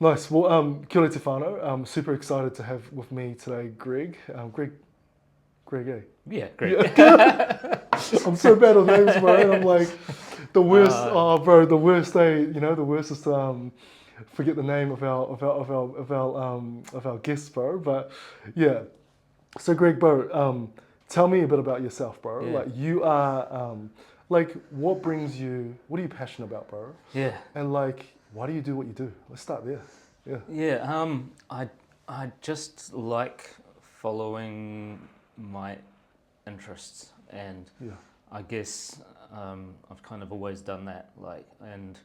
Nice. Well, kia ora te whānau. I'm super excited to have with me today Greg. Greg, eh? Yeah, great. Yeah. I'm so bad with names, bro. And I'm like, the worst. Bro, the worst day. You know, the worst is to forget the name of our guests, bro. But yeah. So Greg, bro, tell me a bit about yourself, bro. Yeah. Like you are, like what brings you? What are you passionate about, bro? Yeah. And like, why do you do what you do? Let's start there. Yeah. Yeah. I just like following my interests, and Yeah. I guess I've kind of always done that, like, and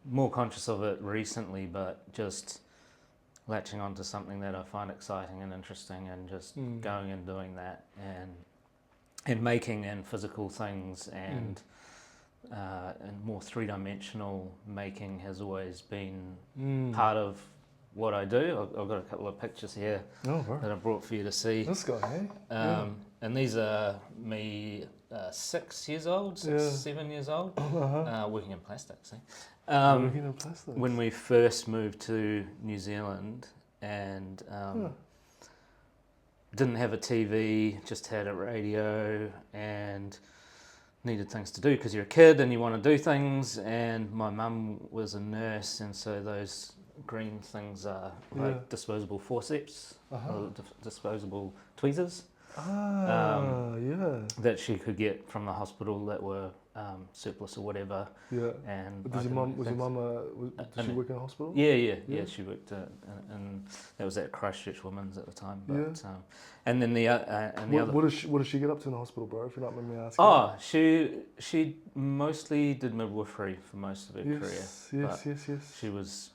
more conscious of it recently, but just latching onto something that I find exciting and interesting, and just going and doing that, and making and physical things, and more three-dimensional making has always been part of what I do. I've got a couple of pictures here that I brought for you to see. This guy, eh? And these are me 6 years old, 7 years old, working in plastics. Working in plastics. When we first moved to New Zealand, and didn't have a TV, just had a radio, and needed things to do because you're a kid and you want to do things. And my mum was a nurse, and so those green things are like disposable forceps, or disposable tweezers. That she could get from the hospital that were surplus or whatever. Yeah. And Did your mum? Did she work in a hospital? Yeah. She worked, and that was at Christchurch Women's at the time. But and then the other. What does she get up to in the hospital, bro? If you're not mind me asking. Oh, she mostly did midwifery for most of her career. Yes. She was.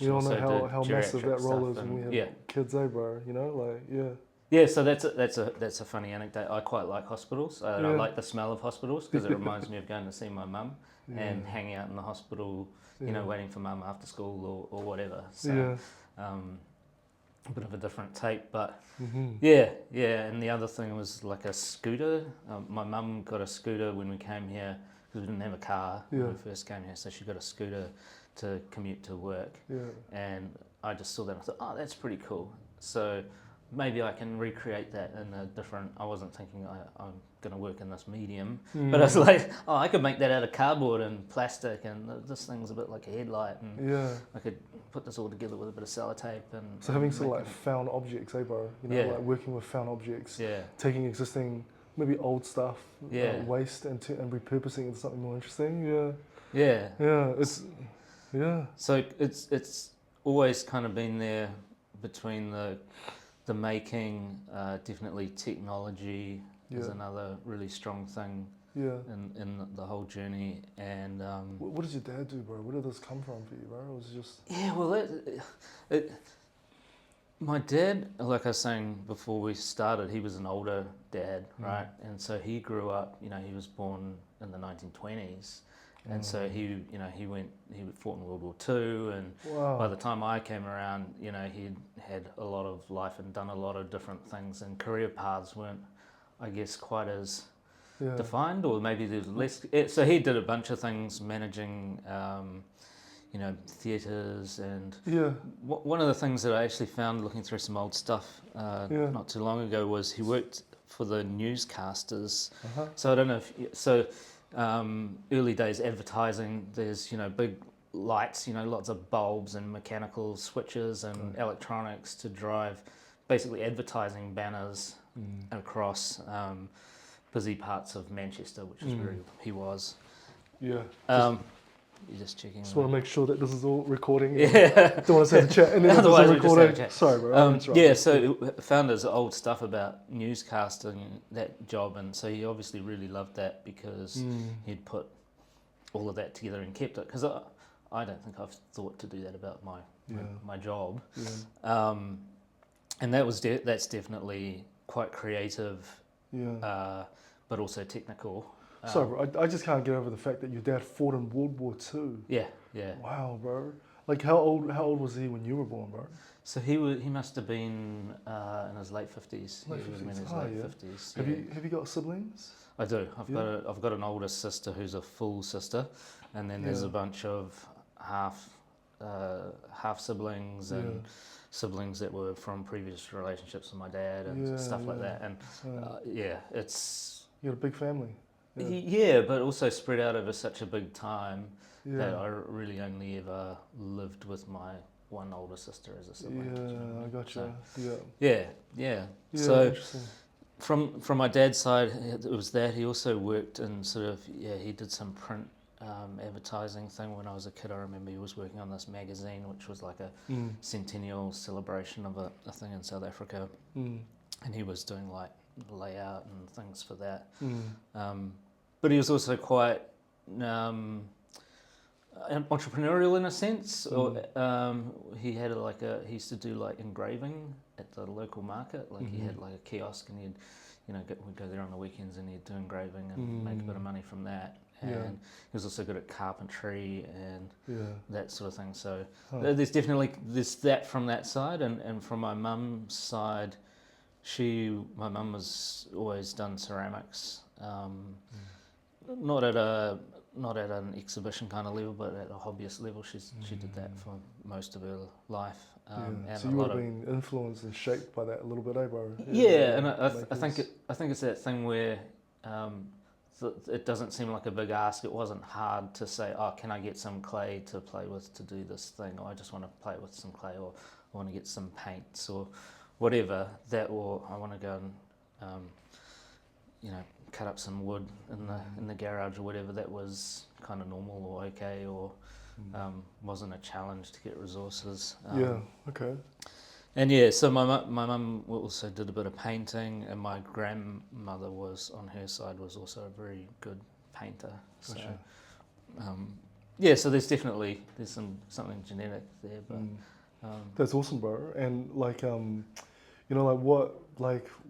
We all know how massive that role is when we have yeah. kids, eh, bro? You know, like Yeah, so that's a funny anecdote. I quite like hospitals. I like the smell of hospitals because it reminds me of going to see my mum and hanging out in the hospital, you know, waiting for mum after school or whatever. So, a bit of a different take, but yeah. And the other thing was like a scooter. My mum got a scooter when we came here because we didn't have a car when we first came here, so she got a scooter to commute to work. And I just saw that and I thought, oh, that's pretty cool. So maybe I can recreate that in a different. I wasn't thinking I'm going to work in this medium, but I was like, oh, I could make that out of cardboard and plastic, and this thing's a bit like a headlight, and I could put this all together with a bit of sellotape. And so having sort of like found objects, eh, bro? You know, like working with found objects, taking existing, maybe old stuff, waste, and repurposing it into something more interesting. So it's always kind of been there between the making, definitely technology is another really strong thing in the whole journey. And what does your dad do, bro? Where did this come from for you, bro? It was just my dad, like I was saying before we started, he was an older dad, right? And so he grew up. You know, he was born in the 1920s. And so he fought in World War II, and by the time I came around, you know, he'd had a lot of life and done a lot of different things, and career paths weren't, I guess, quite as defined, or maybe there's less. So he did a bunch of things, managing, you know, theatres, and one of the things that I actually found looking through some old stuff not too long ago was he worked for the newscasters. So I don't know if early days advertising, there's, you know, big lights, you know, lots of bulbs and mechanical switches and electronics to drive basically advertising banners across busy parts of Manchester, which is where he was. You're just checking. Just want to make sure that this is all recording. Don't want to say the chat and then otherwise it's recording. Sorry, bro. So found his old stuff about newscasting, that job, and so he obviously really loved that because he'd put all of that together and kept it. Because I don't think I've thought to do that about my job. And that's definitely quite creative, but also technical. Sorry, bro. I just can't get over the fact that your dad fought in World War II. Yeah. Wow, bro. Like, how old was he when you were born, bro? So he must have been in his late 50s. He was in his late 50s. Have you got siblings? I do. I've got an older sister who's a full sister, and then there's a bunch of half half siblings and siblings that were from previous relationships with my dad and stuff like that. And it's you got a big family. But also spread out over such a big time that I really only ever lived with my one older sister as a sibling. Yeah, I gotcha. So, So from my dad's side, it was that. He also worked in he did some print advertising thing when I was a kid. I remember he was working on this magazine, which was like a centennial celebration of a thing in South Africa. And he was doing like layout and things for that. But he was also quite entrepreneurial in a sense. He had he used to do like engraving at the local market. Like he had like a kiosk, and he'd we'd go there on the weekends and he'd do engraving and make a bit of money from that. And he was also good at carpentry and that sort of thing. So there's that from that side, and from my mum's side, my mum has always done ceramics. Not at an exhibition kind of level, but at a hobbyist level. She did that for most of her life. And so you would have been influenced and shaped by that a little bit, bro? And I think it's that thing where it doesn't seem like a big ask. It wasn't hard to say, oh, can I get some clay to play with to do this thing? Or I just want to play with some clay, or I want to get some paints or whatever that, or I want to go and cut up some wood in the garage or whatever. That was kind of normal or okay, or wasn't a challenge to get resources. Okay. And so my mum also did a bit of painting, and my grandmother on her side was also a very good painter. Gotcha. So so there's something genetic there, but that's awesome, bro. And what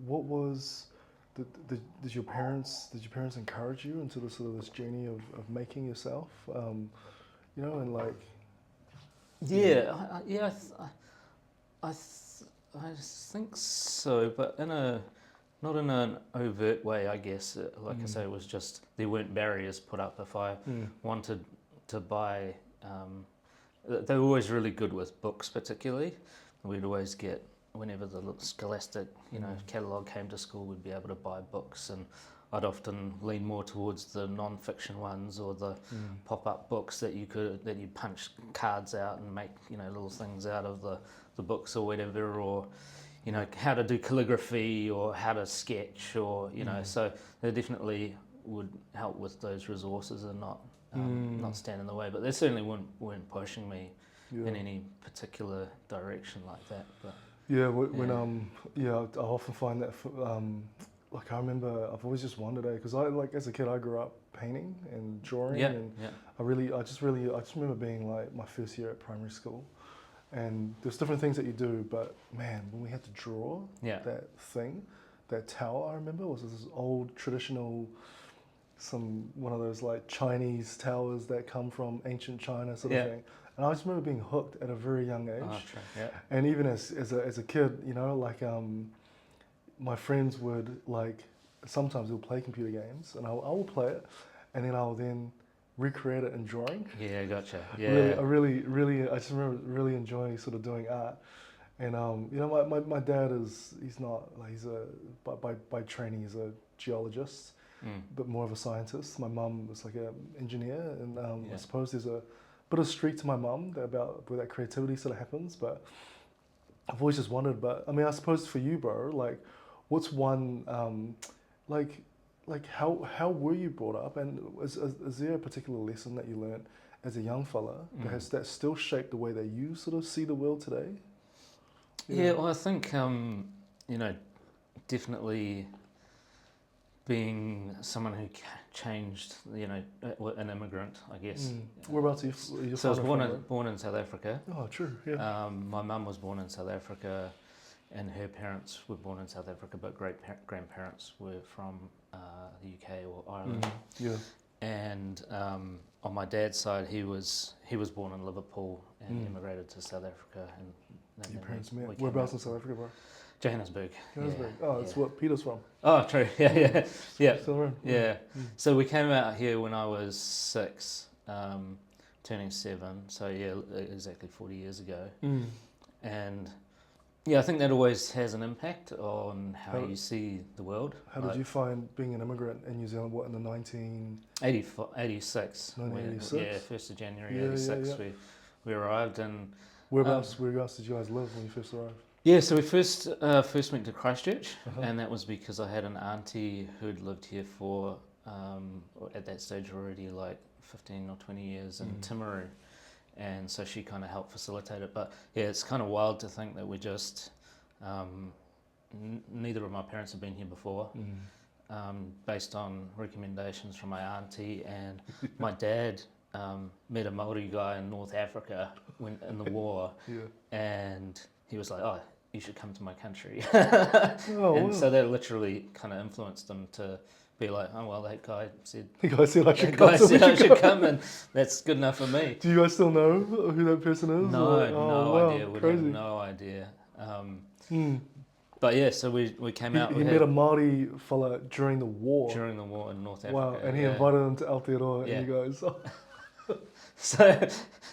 was did your parents encourage you into this journey of making yourself? I think so, but not in an overt way, I guess. I say, it was just there weren't barriers put up. If I wanted to buy, they were always really good with books, particularly. We'd always get, whenever the Scholastic, catalogue came to school, we'd be able to buy books, and I'd often lean more towards the non-fiction ones, or the pop-up books that you punch cards out and make little things out of the books or whatever, or how to do calligraphy or how to sketch, or so they definitely would help with those resources and not stand in the way. But they certainly weren't pushing me in any particular direction like that. But I often find that. I remember, I've always just wondered, because as a kid I grew up painting and drawing, I just remember being like my first year at primary school, and there's different things that you do, but man, when we had to draw that tower, I remember was this old traditional, one of those like Chinese towers that come from ancient China sort of thing. And I just remember being hooked at a very young age. And even as a kid, my friends would sometimes they'll play computer games, and I will play it, and then I'll recreate it in drawing. Yeah, gotcha. Yeah. I just remember really enjoying sort of doing art. And my dad he's by training he's a geologist, but more of a scientist. My mum was like an engineer, and I suppose there's a bit of street to my mum about where that creativity sort of happens. But I've always just wondered. But I mean, I suppose for you, bro, what's one how were you brought up, and is there a particular lesson that you learned as a young fella that still shaped the way that you sort of see the world today? Well, I think definitely being someone who changed, an immigrant, I guess. Whereabouts are you? So I was born in South Africa. Oh, true. Yeah. My mum was born in South Africa, and her parents were born in South Africa, but grandparents were from the UK or Ireland. And on my dad's side, he was born in Liverpool and immigrated to South Africa. And your parents met. Whereabouts in South Africa, bro? Johannesburg. Oh, that's what Peter's from. Oh, true. Yeah. Still around. Yeah. So we came out here when I was 6. turning 7. So yeah, exactly 40 years ago. Mm. And yeah, I think that always has an impact on how you see the world. How did you find being an immigrant in New Zealand? What, in the 86. 1986? Yeah, 1st of January Yeah, 86 yeah. we arrived. And Whereabouts did you guys live when you first arrived? yeah, so we first went to Christchurch, Uh-huh. and that was because I had an auntie who'd lived here for, at that stage already, like 15 or 20 years in Timaru. And so she kind of helped facilitate it. But yeah, it's kind of wild to think that we're just, neither of my parents have been here before, based on recommendations from my auntie. And my dad met a Māori guy in North Africa in the war, and he was like, oh, you should come to my country. So that literally kind of influenced him to be like, oh well, that guy said I should come, and that's good enough for me. Do you guys still know who that person is? No, wow, idea. We crazy. have no idea. But yeah, so we came out. He met a Māori fella during the war. During the war in North Africa. Wow, and he invited him to Aotearoa, and you guys.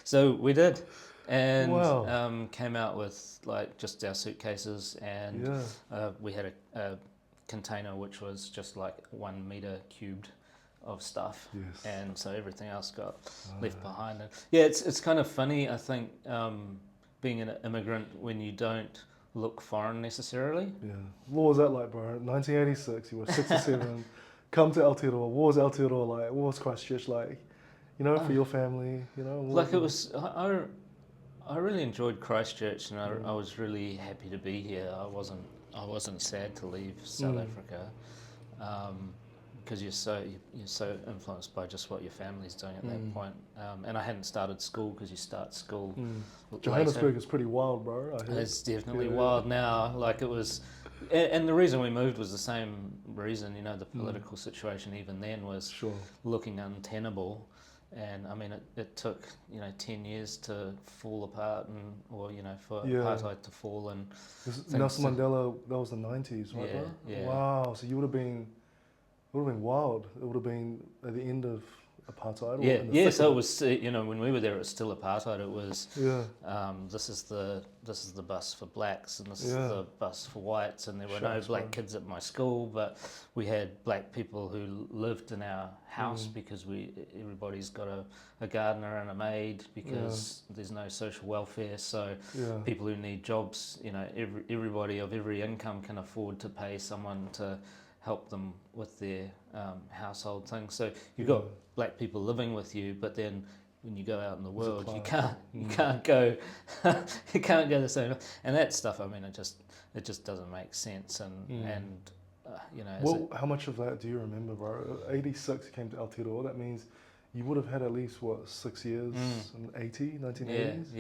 So we did, and came out with like just our suitcases, and we had a container which was just like 1 meter cubed of stuff, and so everything else got left behind. And yeah, it's kind of funny, I think, being an immigrant when you don't look foreign necessarily. Yeah, what was that like, bro? 1986, you were 6 or 7, come to Aotearoa. What was Aotearoa like? What was Christchurch like? You know, for your family, you know? Like it was, I really enjoyed Christchurch, and I was really happy to be here. I wasn't sad to leave South Africa, because you're so influenced by just what your family's doing at that point. And I hadn't started school, because you start school later. Johannesburg is pretty wild, bro. It's definitely wild now. Like it was, and the reason we moved was the same reason. You know, the political situation even then was looking untenable. And I mean, it took 10 years to fall apart, or for apartheid to fall. And Nelson Mandela, that was the 90s, right? Yeah, bro? yeah. Wow, so it would have been wild. It would have been at the end of apartheid. Yeah. So it was, when we were there, it was still apartheid. It was, this is the bus for blacks, and this is the bus for whites, and there were no black kids at my school, but we had black people who lived in our house because everybody's got a gardener and a maid, because there's no social welfare. So people who need jobs, everybody of every income can afford to pay someone to help them with their household things. So you've got black people living with you, but then when you go out in the world, you can't go you can't go the same. And that stuff, I mean, it just doesn't make sense. And how much of that do you remember, bro? 86 you came to Aotearoa. That means you would have had at least 6 years in 1980s.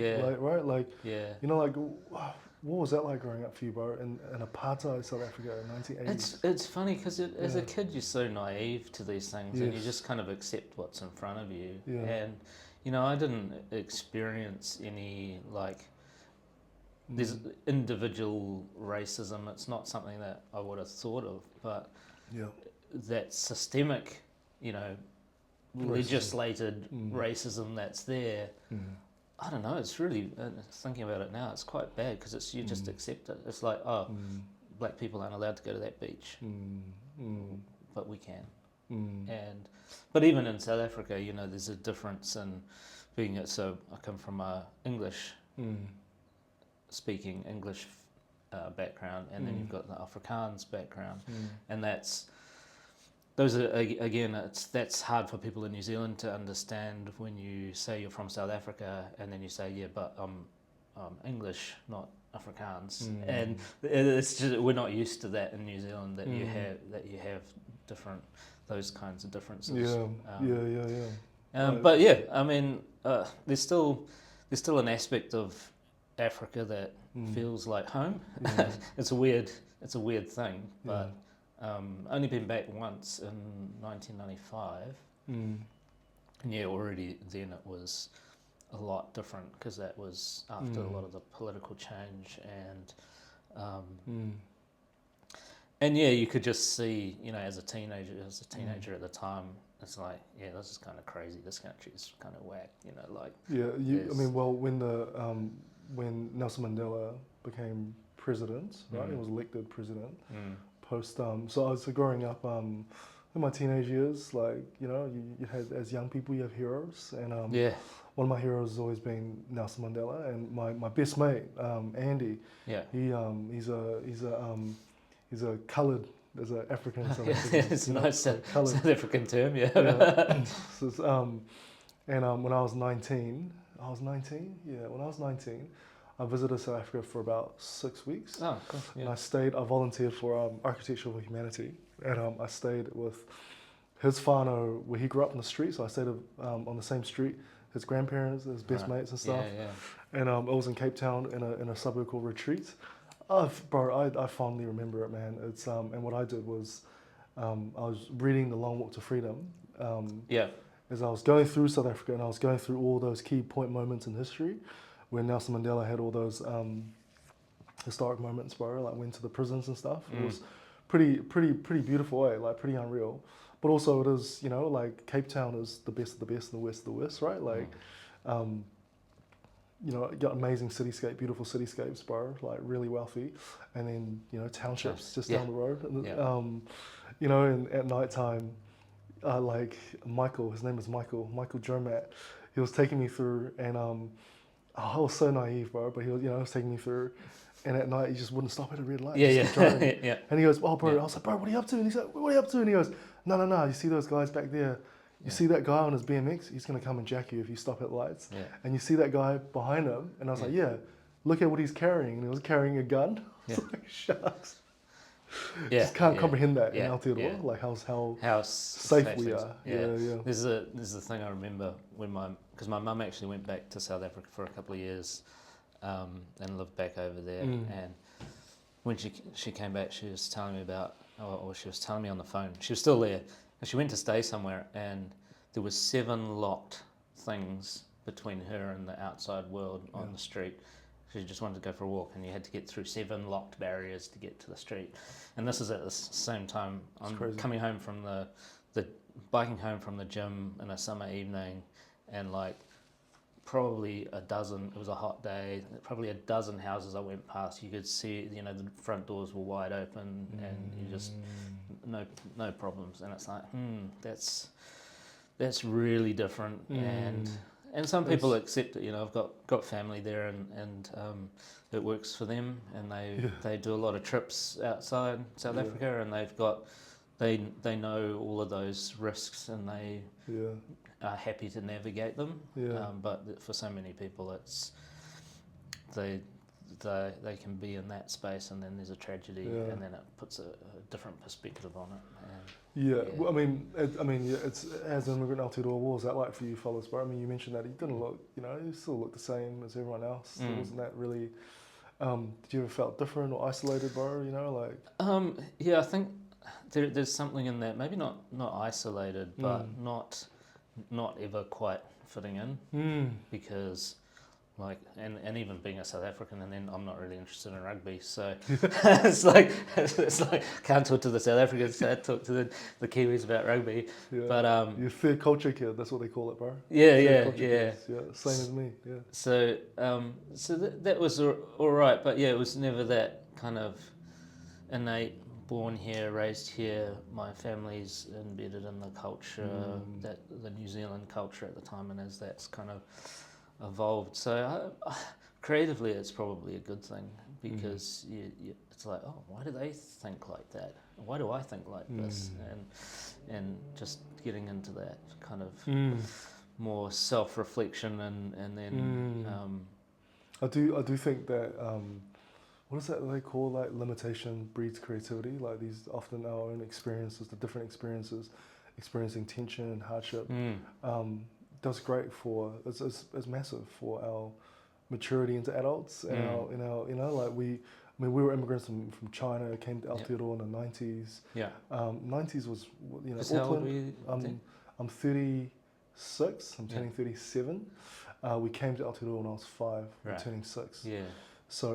What was that like growing up for you, bro, in apartheid South Africa in 1980s? It's funny, because as a kid you're so naive to these things, and you just kind of accept what's in front of you. And I didn't experience any there's individual racism. It's not something that I would have thought of, but that systemic, legislated racism that's there. I don't know. It's really, thinking about it now, it's quite bad, because you just accept it. It's like, black people aren't allowed to go to that beach, but we can. But even in South Africa, there's a difference in being it. So I come from a speaking English background, and then you've got the Afrikaans background, and those are, again, that's hard for people in New Zealand to understand when you say you're from South Africa, and then you say, but I'm English, not Afrikaans, and it's just, we're not used to that in New Zealand, that you have different, those kinds of differences. But yeah, I mean, there's still an aspect of Africa that feels like home. It's a weird thing, but. Only been back once in 1995, and already then it was a lot different, because that was after a lot of the political change, and you could just see, as a teenager at the time, it's like, yeah, this is kind of crazy. This country is kind of whack, you know, like. Yeah, I mean, well, when Nelson Mandela became president, right, he was elected president. Post, so I was growing up in my teenage years, like, you know, you had, as young people, you have heroes, and Yeah. one of my heroes has always been Nelson Mandela, and my best mate, Andy, Yeah. he's a coloured, there's an African South Yeah, African, it's a you know, nice coloured. South African term, yeah. Yeah. So it's, and when I was 19, when I was 19, I visited South Africa for about 6 weeks. Oh, cool. And Yeah. I volunteered for Architecture for Humanity, and I stayed with his whānau where he grew up in the street, so I stayed on the same street, his grandparents, his best mates and stuff. Yeah, yeah. And I was in Cape Town in a suburb called Retreat. Oh, bro, I fondly remember it, man. It's and what I did was I was reading The Long Walk to Freedom. Yeah. As I was going through South Africa, and I was going through all those key point moments in history, where Nelson Mandela had all those historic moments, bro, like went to the prisons and stuff. It was pretty beautiful, like pretty unreal. But also it is, you know, like Cape Town is the best of the best and the worst of the worst, right? Like, you know, got amazing cityscape, beautiful cityscapes, bro, like really wealthy. And then, you know, townships just down the road. And, you know, and at night time, like Michael, his name was Michael Jomat, he was taking me through, and I was so naive, bro, but he was, you know, he was taking me through, and at night he just wouldn't stop at a red light. Yeah. Yeah. And he goes, oh, bro, I was like, bro, what are you up to? And he's like, what are you up to? And he goes, no, you see those guys back there? You see that guy on his BMX? He's going to come and jack you if you stop at lights. Yeah. And you see that guy behind him? And I was like, yeah, look at what he's carrying. And he was carrying a gun. I was like, shucks. Yeah. Just can't comprehend that in Yeah. Aotearoa, like how safe we are. Yeah. Yeah. There's the thing I remember when because my mum actually went back to South Africa for a couple of years, and lived back over there. And when she came back, she was telling me about, or she was telling me on the phone, she was still there, and she went to stay somewhere, and there was 7 locked things between her and the outside world on the street. She just wanted to go for a walk, and you had to get through 7 locked barriers to get to the street. And this is at the same time I'm coming home from the biking home from the gym in a summer evening, and like probably a dozen, it was a hot day, probably a dozen houses I went past, you could see, you know, the front doors were wide open, and you just no problems. And it's like, that's really different. And some people accept it, you know. I've got family there, and it works for them, and they do a lot of trips outside South Africa, and they know all of those risks, and they are happy to navigate them. But for so many people, it's they can be in that space, and then there's a tragedy, and then it puts a different perspective on it. Well, I mean, it's as an immigrant Aotearoa, what was that like for you fellas, bro? I mean, you mentioned that you didn't look, you know, you still look the same as everyone else. It wasn't that really. Did you ever felt different or isolated, bro? You know, like. I think there's something in that. Maybe not isolated, but not ever quite fitting in, because. Like and even being a South African, and then I'm not really interested in rugby, so it's like can't talk to the South Africans, can't talk to the Kiwis about rugby. But you're fair culture kid, that's what they call it, bro. Yeah, same as me. Yeah. So that was all right, but it was never that kind of innate. Born here, raised here. My family's embedded in the culture, that the New Zealand culture at the time, and as that's kind of evolved. So creatively, it's probably a good thing, because it's like, oh, why do they think like that? Why do I think like this? And just getting into that kind of more self-reflection, and then I do think that what is that they call, like, limitation breeds creativity? Like, these often our own experiences, the different experiences, experiencing tension and hardship. Does great for it's massive for our maturity into adults, and our you know, like we were immigrants from China, came to Aotearoa in the 90s. 90s was, you know, Auckland. How old were you? I'm 36. I'm turning 37. We came to Aotearoa when I was 5. I'm turning 6. So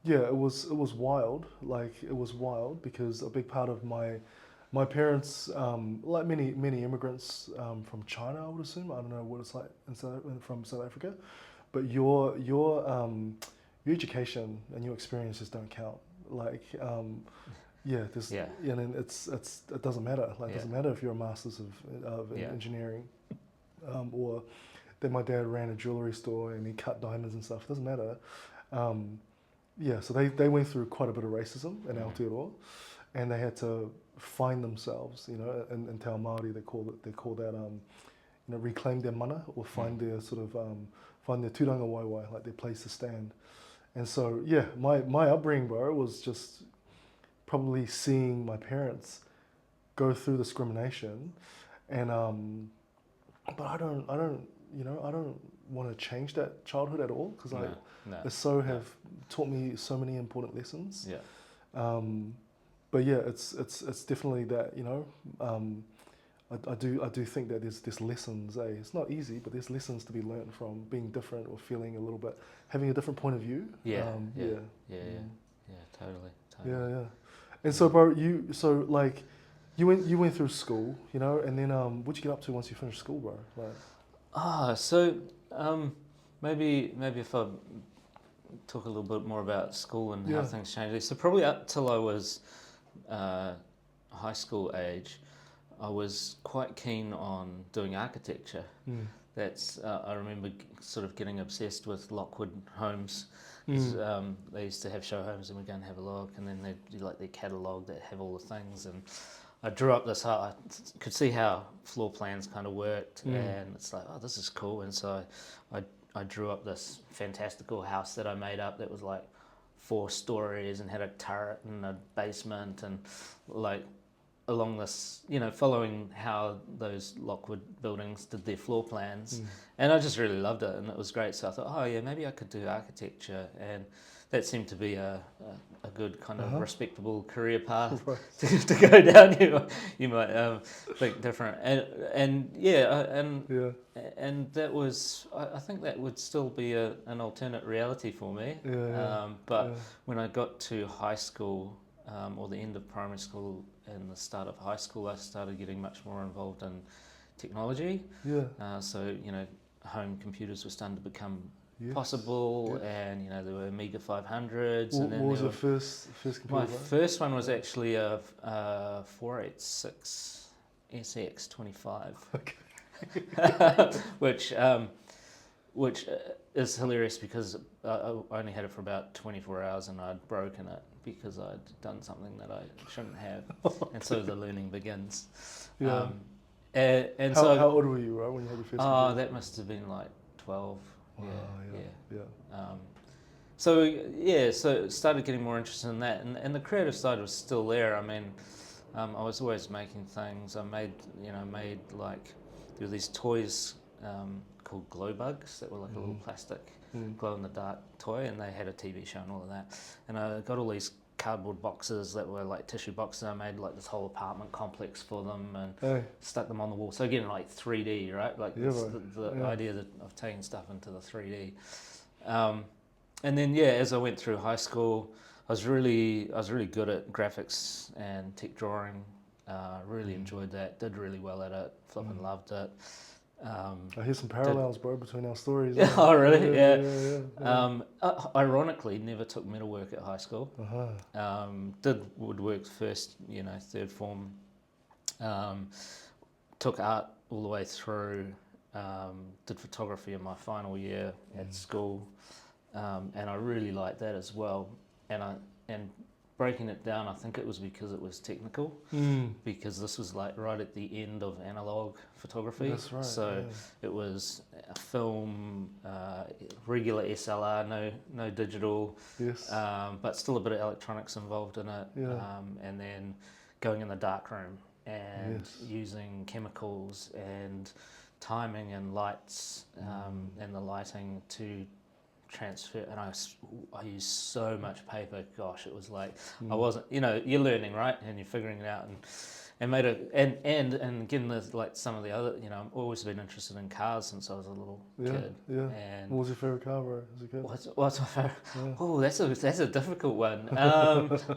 it was wild. Like, it was wild, because a big part of my My parents, like many immigrants from China, I would assume. I don't know what it's like from South Africa, but your education and your experiences don't count. Like, yeah, this, Yeah. and then it doesn't matter. Like, it Yeah. doesn't matter if you're a master's of Yeah. engineering, or then my dad ran a jewelry store and he cut diamonds and stuff. It doesn't matter. Yeah, so they went through quite a bit of racism in Aotearoa, and they had to find themselves. You know, in Te Ao Māori they call that reclaim their mana, or find their sort of find their tūranga waiwai, like their place to stand. And so yeah, my upbringing, bro, was just probably seeing my parents go through discrimination, and but I don't want to change that childhood at all, because No. have taught me so many important lessons. Yeah. But yeah, it's definitely that, I do think that there's lessons. It's not easy, but there's lessons to be learned from being different, or feeling a little bit, having a different point of view. Yeah. Yeah. Totally. Yeah, yeah. And so, bro, you went through school, and then what'd you get up to once you finished school, bro? Like, So maybe if I talk a little bit more about school and how things changed. So probably up till I was high school age, I was quite keen on doing architecture. That's I remember sort of getting obsessed with Lockwood homes. They used to have show homes, and we'd go and have a look, and then they'd do like their catalogue that have all the things. And I drew up this. I could see how floor plans kind of worked, and it's like, oh, this is cool. And so I drew up this fantastical house that I made up that was like 4 stories and had a turret and a basement, and like along this, following how those Lockwood buildings did their floor plans. And I just really loved it, and it was great. So I thought, oh yeah, maybe I could do architecture, and that seemed to be a good kind of respectable career path to go down. You might think different, and that was, I think that would still be an alternate reality for me. But when I got to high school, or the end of primary school and the start of high school, I started getting much more involved in technology. So home computers were starting to become possible, and there were Amiga 500s. What and then was your first computer? My first one was actually a 486 SX25. Okay. which is hilarious, because I only had it for about 24 hours and I'd broken it because I'd done something that I shouldn't have. And so the learning begins. And how old were you, right, when you had your first computer? That must have been like 12. Wow, So started getting more interested in that, and the creative side was still there. I mean, I was always making things. I made like, there were these toys called glow bugs that were like a little plastic glow in the dark toy, and they had a TV show and all of that. And I got all these cardboard boxes that were like tissue boxes. I made like this whole apartment complex for them, and stuck them on the wall. So again, like 3D, right? Like the idea of taking stuff into the 3D. And then as I went through high school, I was really good at graphics and tech drawing. Really enjoyed that. Did really well at it. Flipping loved it. I hear some parallels, bro, between our stories. Oh, really? Yeah. Ironically, never took metalwork at high school. Did woodwork first, third form. Took art all the way through. Did photography in my final year at school, and I really liked that as well. And breaking it down, I think it was because it was technical, because this was like right at the end of analog photography. That's right. So it was a film, regular SLR, no digital, but still a bit of electronics involved in it. And then going in the dark room and using chemicals and timing and lights and the lighting to transfer, and I used so much paper. Gosh, it was like I wasn't, you're learning, right, and you're figuring it out, and made it, and again, there's like some of the other, I've always been interested in cars since I was a little kid. Yeah. And what was your favorite car, bro, as a kid? What's my favorite? Yeah. Oh, that's a difficult one.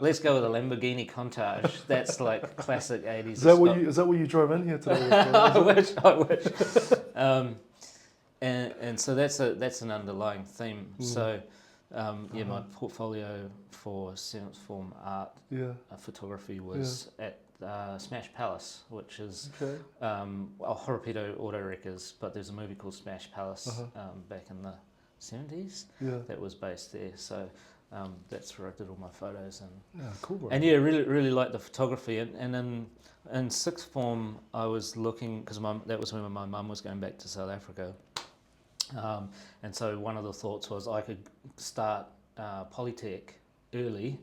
Let's go with a Lamborghini Countach. That's like classic 80s. Is that what you drove in here today? I wish. And so that's an underlying theme. So my portfolio for 7th form art photography was at Smash Palace, which is Horopito Auto Wreckers, but there's a movie called Smash Palace back in the 70s that was based there. So that's where I did all my photos. And cool, bro. And really liked the photography. And in 6th form, I was looking, because that was when my mum was going back to South Africa. And so one of the thoughts was I could start Polytech early,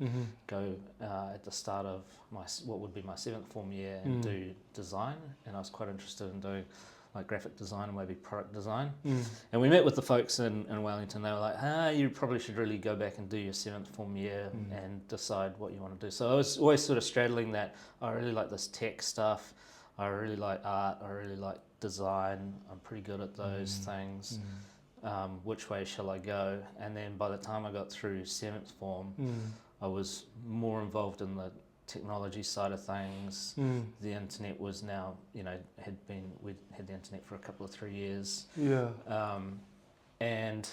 go at the start of what would be my 7th form year and do design. And I was quite interested in doing like graphic design and maybe product design. And we met with the folks in Wellington. They were like, you probably should really go back and do your 7th form year and decide what you want to do. So I was always sort of straddling that. I really like this tech stuff. I really like art. I really like design. I'm pretty good at those things. Which way shall I go? And then by the time I got through 7th form, I was more involved in the technology side of things. The internet was now, we'd had the internet for a couple of 3 years. And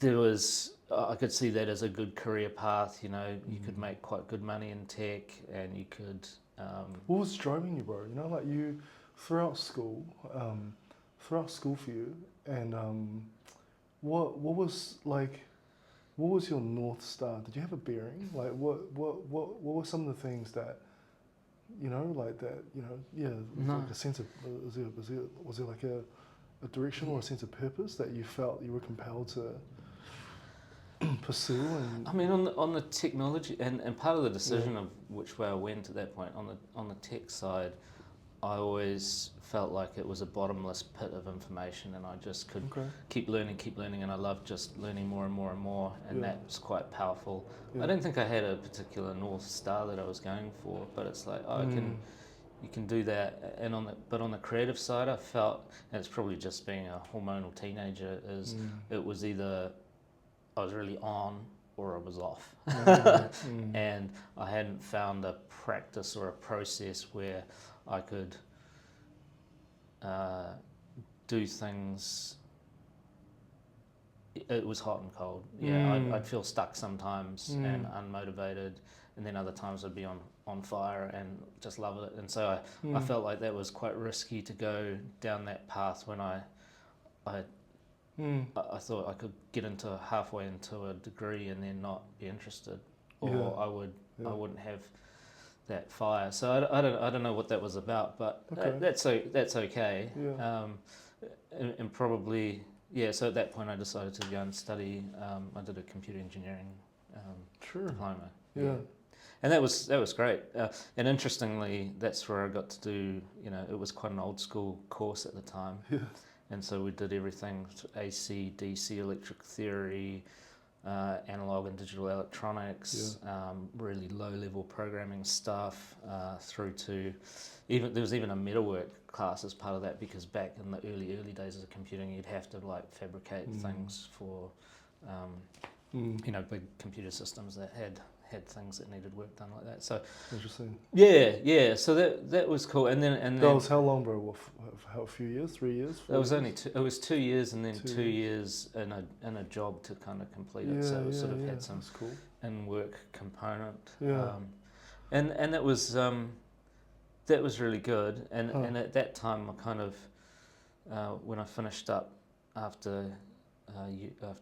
there was, I could see that as a good career path. You could make quite good money in tech, and you could. What was driving you, bro? Like you throughout school for you, and what was your North Star? Did you have a bearing? Like what were some of the things that like that? Like a sense of was there like a direction or a sense of purpose that you felt you were compelled to pursue? And I mean, on the technology and part of the decision of which way I went at that point on the tech side, I always felt like it was a bottomless pit of information, and I just could keep learning, and I loved just learning more and more and more, and that was quite powerful. I don't think I had a particular North Star that I was going for, but it's like, you can do that. And on the creative side, I felt, and it's probably just being a hormonal teenager, it was either I was really on or I was off. And I hadn't found a practice or a process where I could do things. It was hot and cold. I'd feel stuck sometimes and unmotivated, and then other times I'd be on fire and just love it. And so I felt like that was quite risky to go down that path when I thought I could get halfway into a degree and then not be interested, or I wouldn't have that fire. So I don't know what that was about, but that's okay. And probably so at that point I decided to go and study. I did a computer engineering diploma. And that was great. And interestingly, that's where I got to do. It was quite an old school course at the time. And so we did everything: AC, DC, electric theory, analog and digital electronics, really low-level programming stuff, through to there was even a metalwork class as part of that, because back in the early days of computing, you'd have to like fabricate things for big computer systems that had things that needed work done like that. So interesting. So that was cool. And then that was how long, bro? How a few years? 3 years? It was only it was 2 years, and then 2 years in a job to kind of complete it. So it sort of had some in-work component. And that was really good. And at that time, I kind of when I finished up after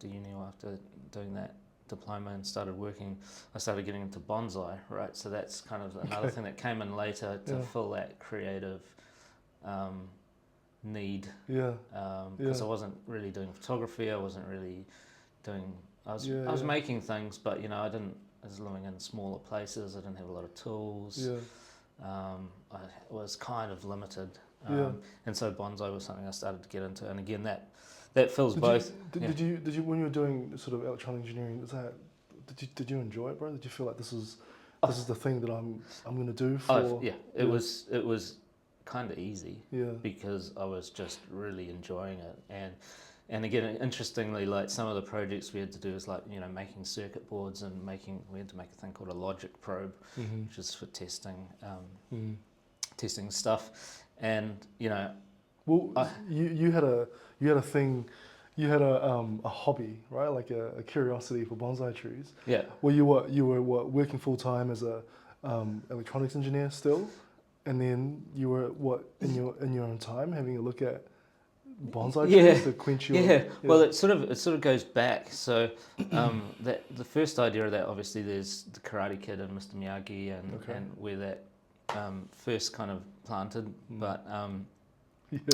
uni or after doing that diploma and started working, I started getting into bonsai, right? So that's kind of another thing that came in later to fill that creative need. Because I wasn't really doing photography. I wasn't really doing. I was making things, but I was living in smaller places. I didn't have a lot of tools. I was kind of limited. And so bonsai was something I started to get into, and again that that fills both. Did you when you were doing sort of electronic engineering? Did you enjoy it, bro? Did you feel like this is the thing that I'm going to do for? It was kind of easy. Yeah. Because I was just really enjoying it, and again, interestingly, like some of the projects we had to do is like making circuit boards and we had to make a thing called a logic probe, which is for testing testing stuff, and Well, you had a thing. You had a hobby, right? Like a curiosity for bonsai trees. Yeah. Well, you were working full time as a electronics engineer still, and then you were in your own time having a look at bonsai trees to quench your. Yeah. Well, it sort of goes back. So that the first idea of that, obviously, there's the Karate Kid and Mr. Miyagi and where that first kind of planted, but.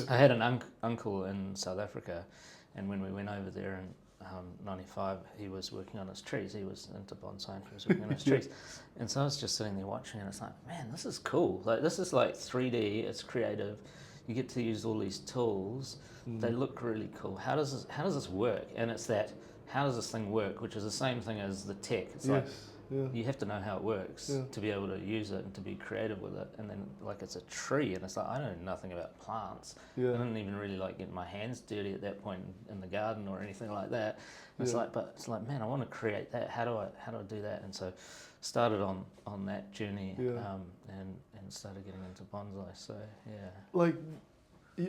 I had an uncle in South Africa, and when we went over there in '95, he was working on his trees. He was into bonsai, and he was working on his trees. And so I was just sitting there watching, and it's like, man, this is cool. Like, this is like 3D. It's creative. You get to use all these tools. They look really cool. How does this work? And it's that, how does this thing work? Which is the same thing as the tech. It's like, you have to know how it works to be able to use it and to be creative with it. And then like it's a tree, and it's like I know nothing about plants. I didn't even really like getting my hands dirty at that point in the garden or anything like that. It's like, man, I want to create that. How do I do that? And so started on that journey and started getting into bonsai. So like.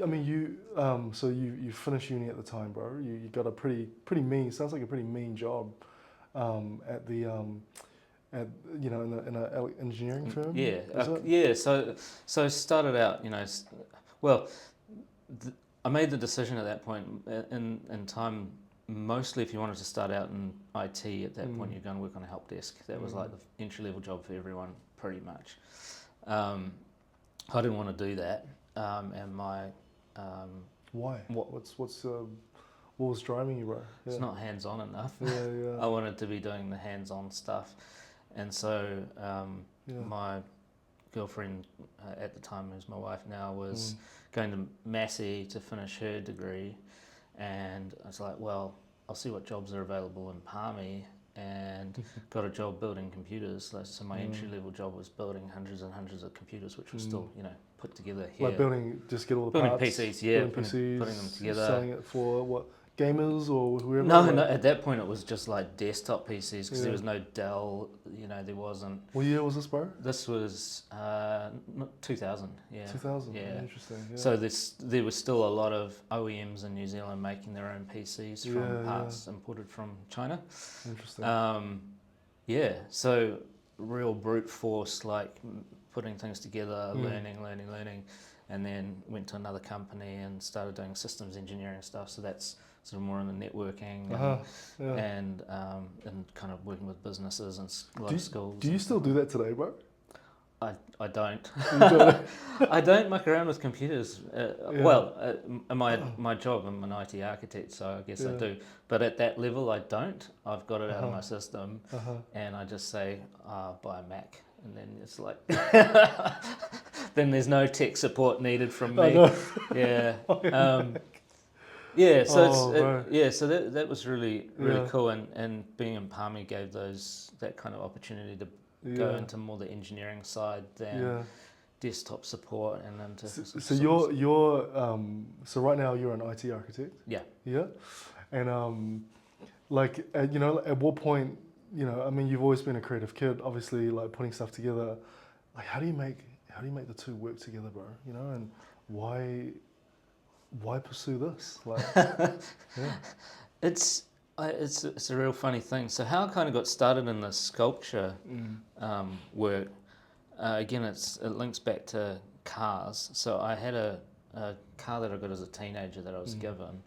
I mean, you finished uni at the time, bro. You got a pretty mean. Sounds like a pretty mean job, at the in an engineering firm. So started out, I made the decision at that point in time. Mostly, if you wanted to start out in IT at that point, you're going to work on a help desk. That was like the entry level job for everyone, pretty much. I didn't want to do that. And my why? What was driving you, bro? It's not hands-on enough. Yeah. I wanted to be doing the hands-on stuff, and so my girlfriend at the time, who's my wife now, was going to Massey to finish her degree, and I was like, well, I'll see what jobs are available in Palmy, and got a job building computers. So my entry-level job was building hundreds and hundreds of computers, which was still, put together here. Like just get all the parts. PCs, putting them together. Selling it for what, gamers or whoever? No, at that point it was just like desktop PCs because there was no Dell, there wasn't. What year was this, bro? This was 2000, 2000, yeah. Interesting. Yeah. So there was still a lot of OEMs in New Zealand making their own PCs from parts imported from China. Interesting. So real brute force, like putting things together, learning, and then went to another company and started doing systems engineering stuff. So that's sort of more in the networking and kind of working with businesses and a lot of schools. Do you still do that today, bro? I don't. I don't muck around with computers. My job, I'm an IT architect, so I guess I do. But at that level, I don't. I've got it out of my system, and I just say, buy a Mac. And then it's like, then there's no tech support needed from me. So that was really cool, and being in Palmy gave that kind of opportunity to go into more the engineering side than desktop support and into. So right now you're an IT architect. Yeah, and at what point? I mean, you've always been a creative kid, obviously, like putting stuff together. Like, how do you make the two work together, bro? And why pursue this? Like, It's a real funny thing. So how I kind of got started in the sculpture work, again, it links back to cars. So I had a car that I got as a teenager that I was given,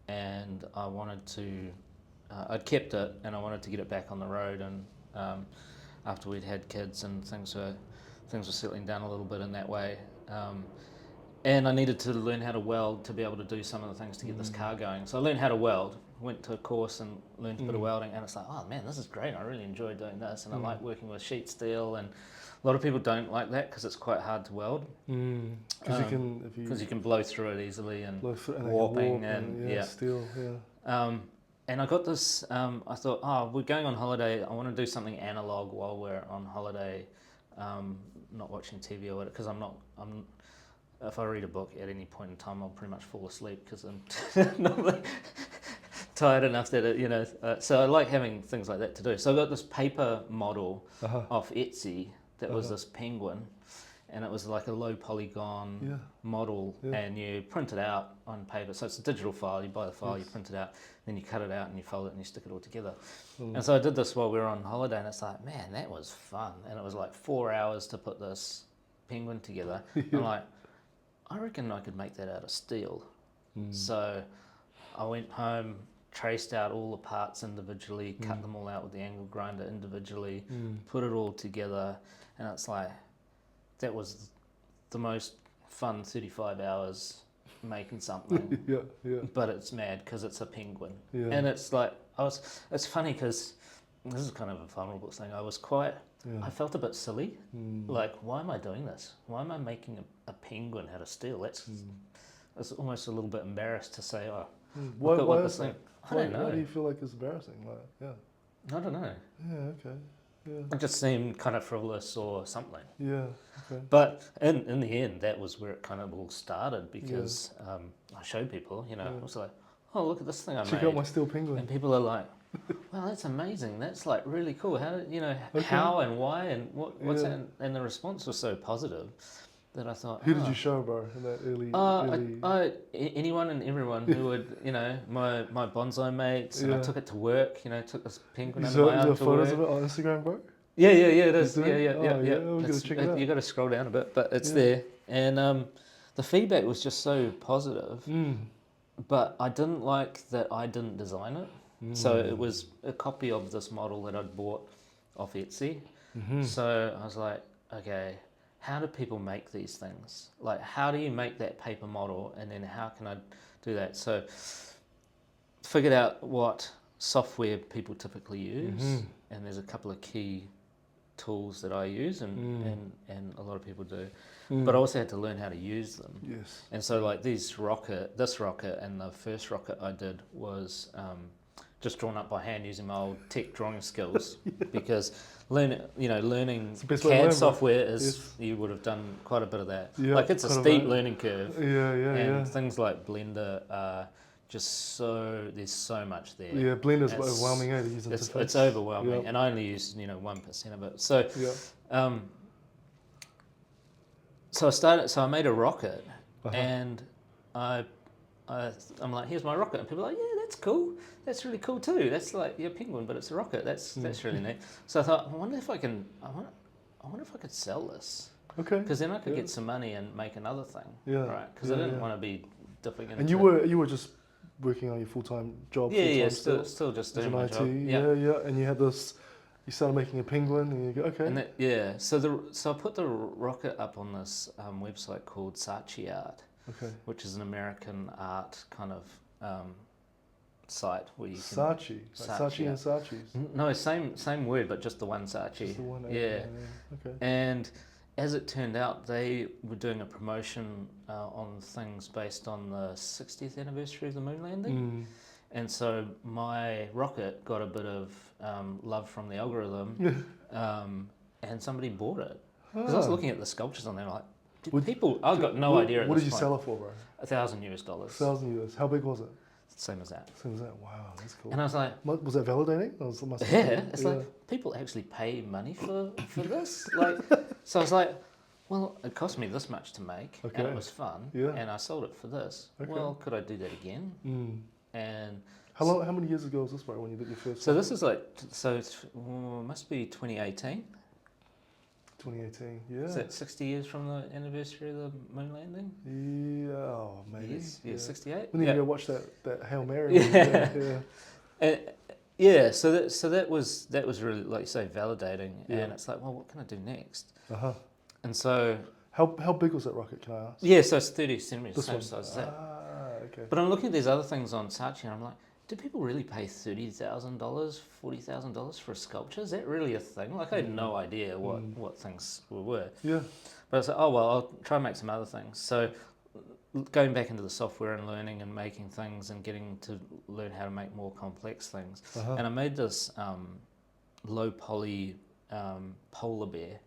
and I wanted to. I'd kept it, and I wanted to get it back on the road. And after we'd had kids and things were settling down a little bit in that way, and I needed to learn how to weld to be able to do some of the things to get this car going. So I learned how to weld, went to a course and learned a bit of welding, and it's like, oh man, this is great. I really enjoy doing this, and I like working with sheet steel. And a lot of people don't like that because it's quite hard to weld. Because you can blow through it easily and and warping and steel. Yeah. And I got this. I thought, oh, we're going on holiday. I want to do something analog while we're on holiday, not watching TV or whatever. Because if I read a book at any point in time, I'll pretty much fall asleep because I'm not tired enough that so I like having things like that to do. So I got this paper model off Etsy that was this penguin, and it was like a low polygon model, and you print it out on paper. So it's a digital file. You buy the file, you print it out, then you cut it out and you fold it and you stick it all together. And so I did this while we were on holiday, and it's like, man, that was fun. And it was like 4 hours to put this penguin together. I'm like, I reckon I could make that out of steel. So I went home, traced out all the parts individually, cut them all out with the angle grinder individually, put it all together, and it's like, that was the most fun 35 hours making something. But it's mad because it's a penguin. And it's like, it's funny because this is kind of a vulnerable thing. I felt a bit silly. Like, why am I doing this? Why am I making a penguin out of steel? It's almost a little bit embarrassed to say, oh, why what is this thing. I don't know. Why do you feel like it's embarrassing? I don't know. Yeah, okay. Yeah. It just seemed kind of frivolous or something. Yeah, okay. But in the end, that was where it kind of all started because I showed people, I was like, oh, look at this thing I made. Check out my steel penguin. And people are like, well, that's amazing. That's like really cool. How and why and what's that? And the response was so positive that I thought. Who did you show, bro, in that early? Anyone and everyone who would, my bonsai mates. And I took it to work. Took this penguin under my arm to work. Photos of it on Instagram, bro? Yeah, it is. Yeah. We're gonna check it out. You got to scroll down a bit, but it's there. And the feedback was just so positive. But I didn't like that I didn't design it. So it was a copy of this model that I'd bought off Etsy. So I was like, okay, how do people make these things? Like, how do you make that paper model, and then how can I do that? So figured out what software people typically use, and there's a couple of key tools that I use and a lot of people do. But I also had to learn how to use them. Yes. And so like this rocket and the first rocket I did was just drawn up by hand using my old tech drawing skills because learning CAD software is you would have done quite a bit of that. Yeah, like it's a steep learning curve. And things like Blender are just there's so much there. Yeah, Blender's overwhelming. It's overwhelming, and I only use 1% of it. So so I made a rocket, and I'm like, here's my rocket, and people are like, yeah, that's cool. That's really cool too. That's like your penguin, but it's a rocket. That's really neat. So I thought, I wonder if I could sell this. Okay. Because then I could get some money and make another thing. Yeah. Right. Because I didn't want to be dipping into. And you were just working on your full-time job. Still just doing my IT. job. Yeah. And you had this. You started making a penguin, and you go, okay. And so I put the rocket up on this website called Saatchi Art. Okay. Which is an American art kind of site where you can... Saatchi? Saatchi and Saatchi's? No, same word, but just the one Saatchi. Just the one. Yeah. Okay. And as it turned out, they were doing a promotion on things based on the 60th anniversary of the moon landing. And so my rocket got a bit of love from the algorithm, and somebody bought it. Because I was looking at the sculptures on there, like, I've got no idea. What did you sell it for, bro? $1,000 US. $1,000. How big was it? Same as that. Wow, that's cool. And I was like, was that validating? Like people actually pay money for this. Like, so I was like, well, it cost me this much to make, and it was fun, and I sold it for this. Okay. Well, could I do that again? And how many years ago was this, bro? When you did your first? So this is like it must be 2018. 2018, yeah. Is that 60 years from the anniversary of the moon landing? Yeah, maybe. Yeah, 68. We need to go watch that Hail Mary. So that was really, like you say, validating, and it's like, well, what can I do next? And so how big was that rocket? Can I ask? Yeah, so it's 30 centimeters, this same one? size as that. Okay. But I'm looking at these other things on Saatchi, and I'm like, do people really pay $30,000, $40,000 for a sculpture? Is that really a thing? Like, I had no idea what things were worth. Yeah. But I was like, oh, well, I'll try and make some other things. So going back into the software and learning and making things and getting to learn how to make more complex things. And I made this low poly polar bear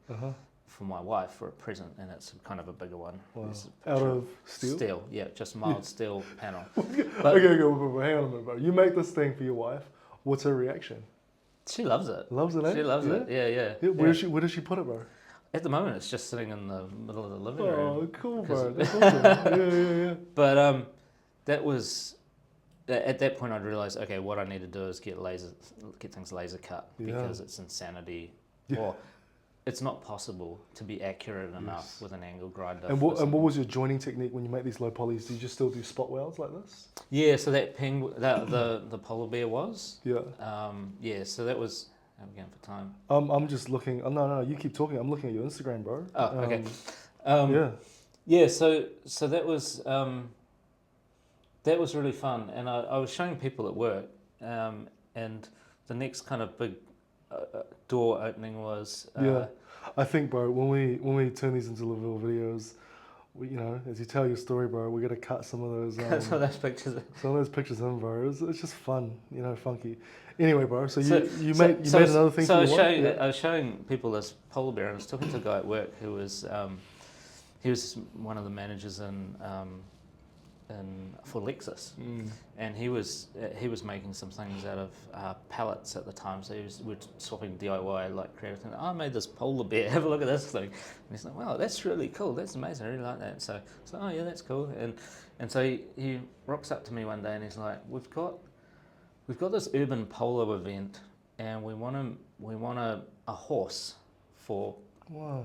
for my wife for a present, and it's kind of a bigger one. Wow. Out of steel? Steel, yeah, just mild steel panel. Okay, hang on a minute, bro. You make this thing for your wife. What's her reaction? She loves it. Loves it, eh? She loves it, yeah. Where does she put it, bro? At the moment, it's just sitting in the middle of the living room. Oh, cool, bro. That's awesome. Yeah. But that was, at that point, I'd realised, okay, what I need to do is get things laser cut, because it's insanity. Or it's not possible to be accurate enough with an angle grinder. And what was your joining technique when you make these low polys? Do you just still do spot welds like this? Yeah, so that the polar bear was. Yeah. So that was. How are we going for time? I'm just looking. Oh, no, you keep talking. I'm looking at your Instagram, bro. Oh, okay. Yeah. So that was really fun, and I was showing people at work, and the next kind of big door opening was. I think, bro, when we turn these into little videos, as you tell your story, bro, we're gonna cut some of those. Some of those pictures. Some of those pictures in, bro. It's just fun, funky. Anyway, bro. So you made another thing. So I was showing people this polar bear, and I was talking to a guy at work who was he was one of the managers for Lexus, and he was making some things out of pallets at the time. So we're swapping DIY, like creative things. I made this polar bear. Have a look at this thing. And he's like, wow, that's really cool. That's amazing. I really like that. So it's like, oh yeah, that's cool. And so he rocks up to me one day and he's like, we've got this urban polo event, and we want a horse for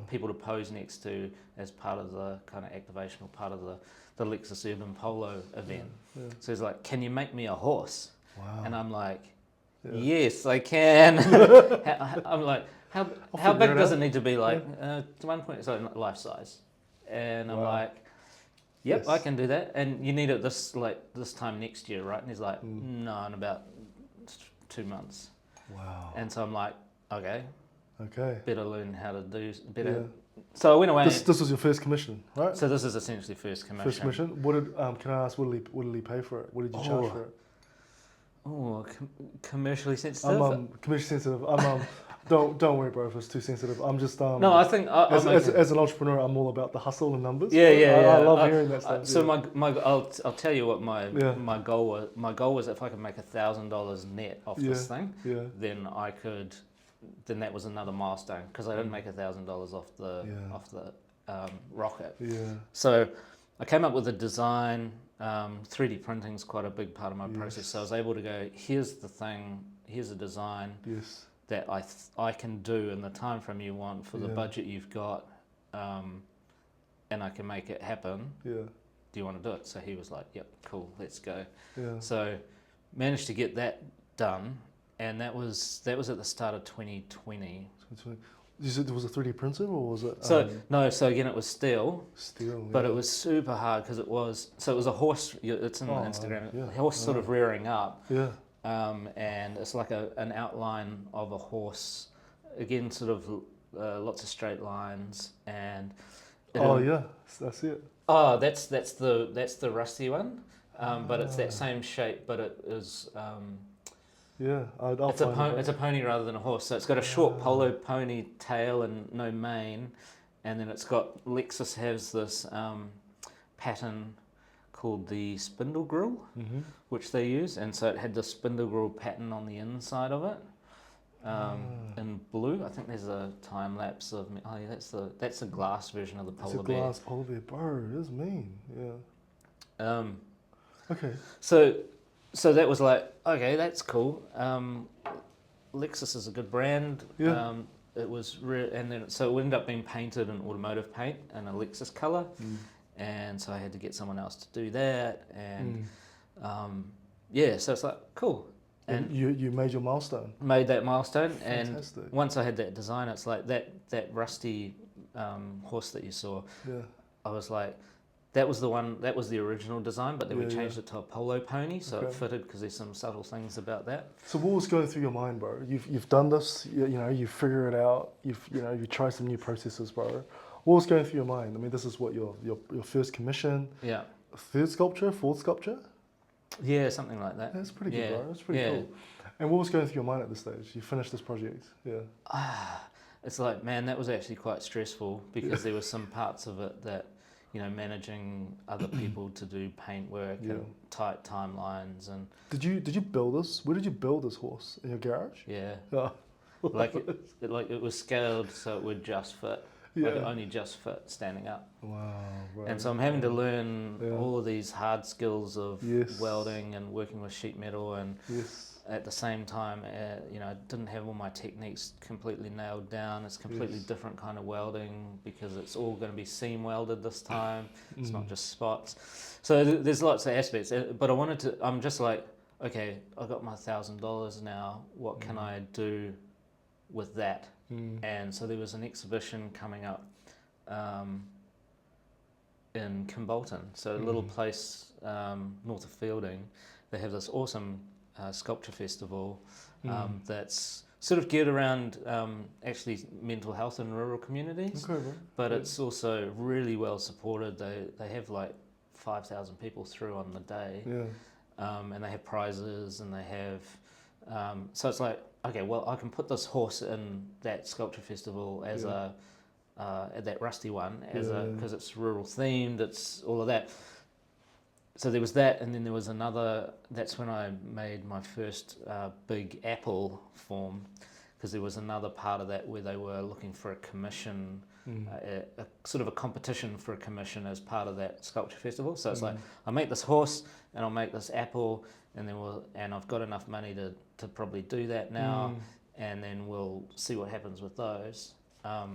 people to pose next to as part of the kind of activational part of the Lexus Urban Polo event. So he's like, can you make me a horse? Wow. And I'm like, yes, I can. I'm like, how big does it need to be? Like 1 point, so life size. And I'm like, yep, I can do that. And you need it this time next year, right? And he's like, no, in about 2 months. Wow. And so I'm like, okay. Better learn how to do better. Yeah. So I went away. This was your first commission, right? So this is essentially first commission. What did can I ask? What did he pay for it? What did you charge for it? Oh, commercially sensitive. I'm commercially sensitive. Don't worry, bro. If it's too sensitive, I'm just No, I think as an entrepreneur, I'm all about the hustle and numbers. Yeah. I love hearing that stuff. So I'll tell you what my goal was. My goal was if I could make $1,000 net off this thing, then I could. Then that was another milestone, because I didn't make $1,000 off the rocket. Yeah. So I came up with a design. 3D printing is quite a big part of my process. So I was able to go, here's the thing, here's a design that I can do in the time frame you want for the budget you've got, and I can make it happen. Yeah. Do you want to do it? So he was like, yep, cool, let's go. Yeah. So managed to get that done. And that was at the start of 2020. You said it was a 3D printer, or was it? So again, it was steel. But it was super hard, because it was a horse. It's in Instagram. A horse sort of rearing up. Yeah. And it's like an outline of a horse. Again, sort of lots of straight lines and. That's it. Oh, that's the rusty one. But it's that same shape, but it is. It's a pony rather than a horse. So it's got a short polo pony tail and no mane, and then it's got Lexus has this pattern called the spindle grill, which they use, and so it had the spindle grill pattern on the inside of it, in blue. I think there's a time lapse of me. Oh yeah, that's the glass version of the polar bear. It's a glass polar bear, bro. It's mean. Yeah. Okay. So that was like, okay, that's cool. Lexus is a good brand. Yeah. It was and then so it ended up being painted in automotive paint in a Lexus color, and so I had to get someone else to do that, and so it's like cool. And you made your milestone. Made that milestone. Fantastic. And once I had that design, it's like that rusty horse that you saw. Yeah. I was like, that was the one. That was the original design, but then we Yeah, changed it to a polo pony, so Okay. it fitted because there's some subtle things about that. So what was going through your mind, bro? You've done this, you figure it out. You try some new processes, bro. What was going through your mind? I mean, this is what your first commission, Yeah, third sculpture, fourth sculpture. yeah, something like that. That's pretty good, Yeah, bro. That's pretty yeah. cool. And what was going through your mind at this stage? You finished this project, yeah. It's like, man, that was actually quite stressful because there were some parts of it that, managing other people to do paint work Yeah. and tight timelines and Did you build this? Where did you build this horse? In your garage? yeah, Yeah. like it was scaled so it would just fit. Like it only just fit standing up. Wow, bro. And so I'm having to learn Yeah. all of these hard skills of Yes. welding and working with sheet metal, and Yes. at the same time, I didn't have all my techniques completely nailed down. It's completely Yes. different kind of welding because it's all going to be seam welded this time. It's not just spots. So there's lots of aspects. But I'm just like, okay, I got my $1,000 now. What can I do with that? And so there was an exhibition coming up in Kimbolton, so a little place north of Fielding. They have this awesome sculpture festival that's sort of geared around actually mental health in rural communities, Okay, bro. but it's also really well supported. They have like 5,000 people through on the day, and they have prizes and they have so it's like, okay, well, I can put this horse in that sculpture festival as that rusty one because it's rural themed, it's all of that. So there was that, and then there was another. That's when I made my first big apple form, because there was another part of that where they were looking for a commission, a sort of a competition for a commission as part of that sculpture festival. So it's like, I'll make this horse and I'll make this apple, and then I've got enough money to probably do that now, and then we'll see what happens with those.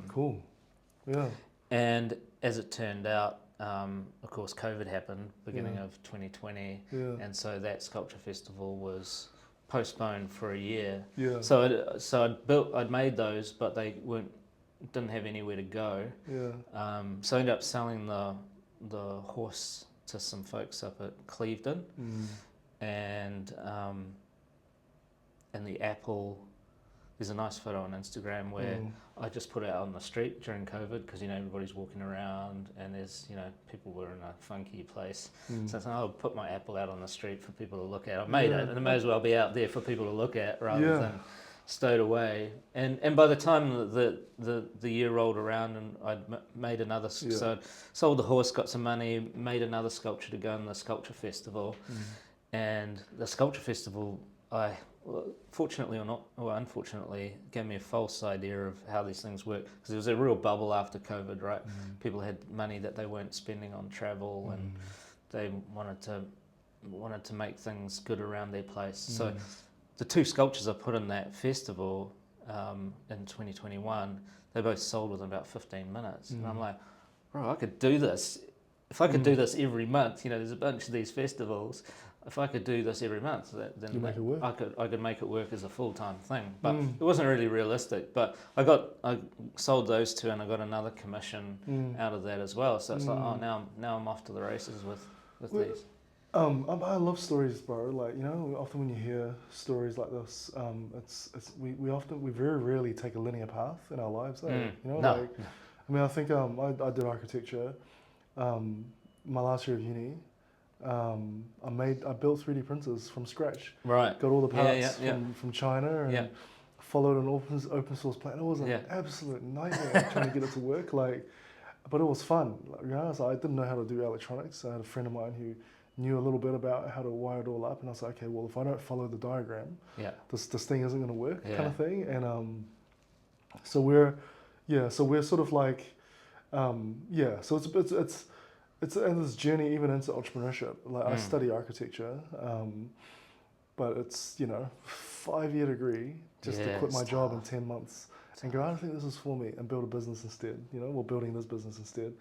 Cool. Yeah. And as it turned out, of course, COVID happened beginning of 2020, and so that sculpture festival was postponed for a year. Yeah. So I'd made those, but they didn't have anywhere to go. Yeah. So I ended up selling the horse to some folks up at Clevedon, and the apple. There's a nice photo on Instagram where I just put it out on the street during COVID because everybody's walking around and there's people were in a funky place. So I thought, I'll put my apple out on the street for people to look at. I made it, and it may as well be out there for people to look at rather than stowed away. And by the time the year rolled around and I'd made another, so I'd sold the horse, got some money, made another sculpture to go in the sculpture festival, and the sculpture festival fortunately or not, or unfortunately, gave me a false idea of how these things work, because there was a real bubble after COVID, right? People had money that they weren't spending on travel, and they wanted to make things good around their place. So the two sculptures I put in that festival in 2021, they both sold within about 15 minutes, and I'm like, bro, I could do this. If I could do this every month, there's a bunch of these festivals. If I could do this every month, then make it work. I could make it work as a full-time thing. But it wasn't really realistic. But I sold those two, and I got another commission out of that as well. So it's like, oh, now I'm off to the races with these. I love stories, bro. Like, often when you hear stories like this, we very rarely take a linear path in our lives. No. I think I did architecture. My last year of uni. I built 3D printers from scratch. Right. Got all the parts from China and followed an open source plan. It was an absolute nightmare trying to get it to work. But it was fun. So I didn't know how to do electronics. I had a friend of mine who knew a little bit about how to wire it all up, and I was like, okay, well, if I don't follow the diagram, this thing isn't going to work, kind of thing. And so we're sort of like, so it's this journey even into entrepreneurship. Like I study architecture, but it's 5-year degree just to quit my job in 10 months and go, I don't think this is for me, and build a business instead. We're building this business instead.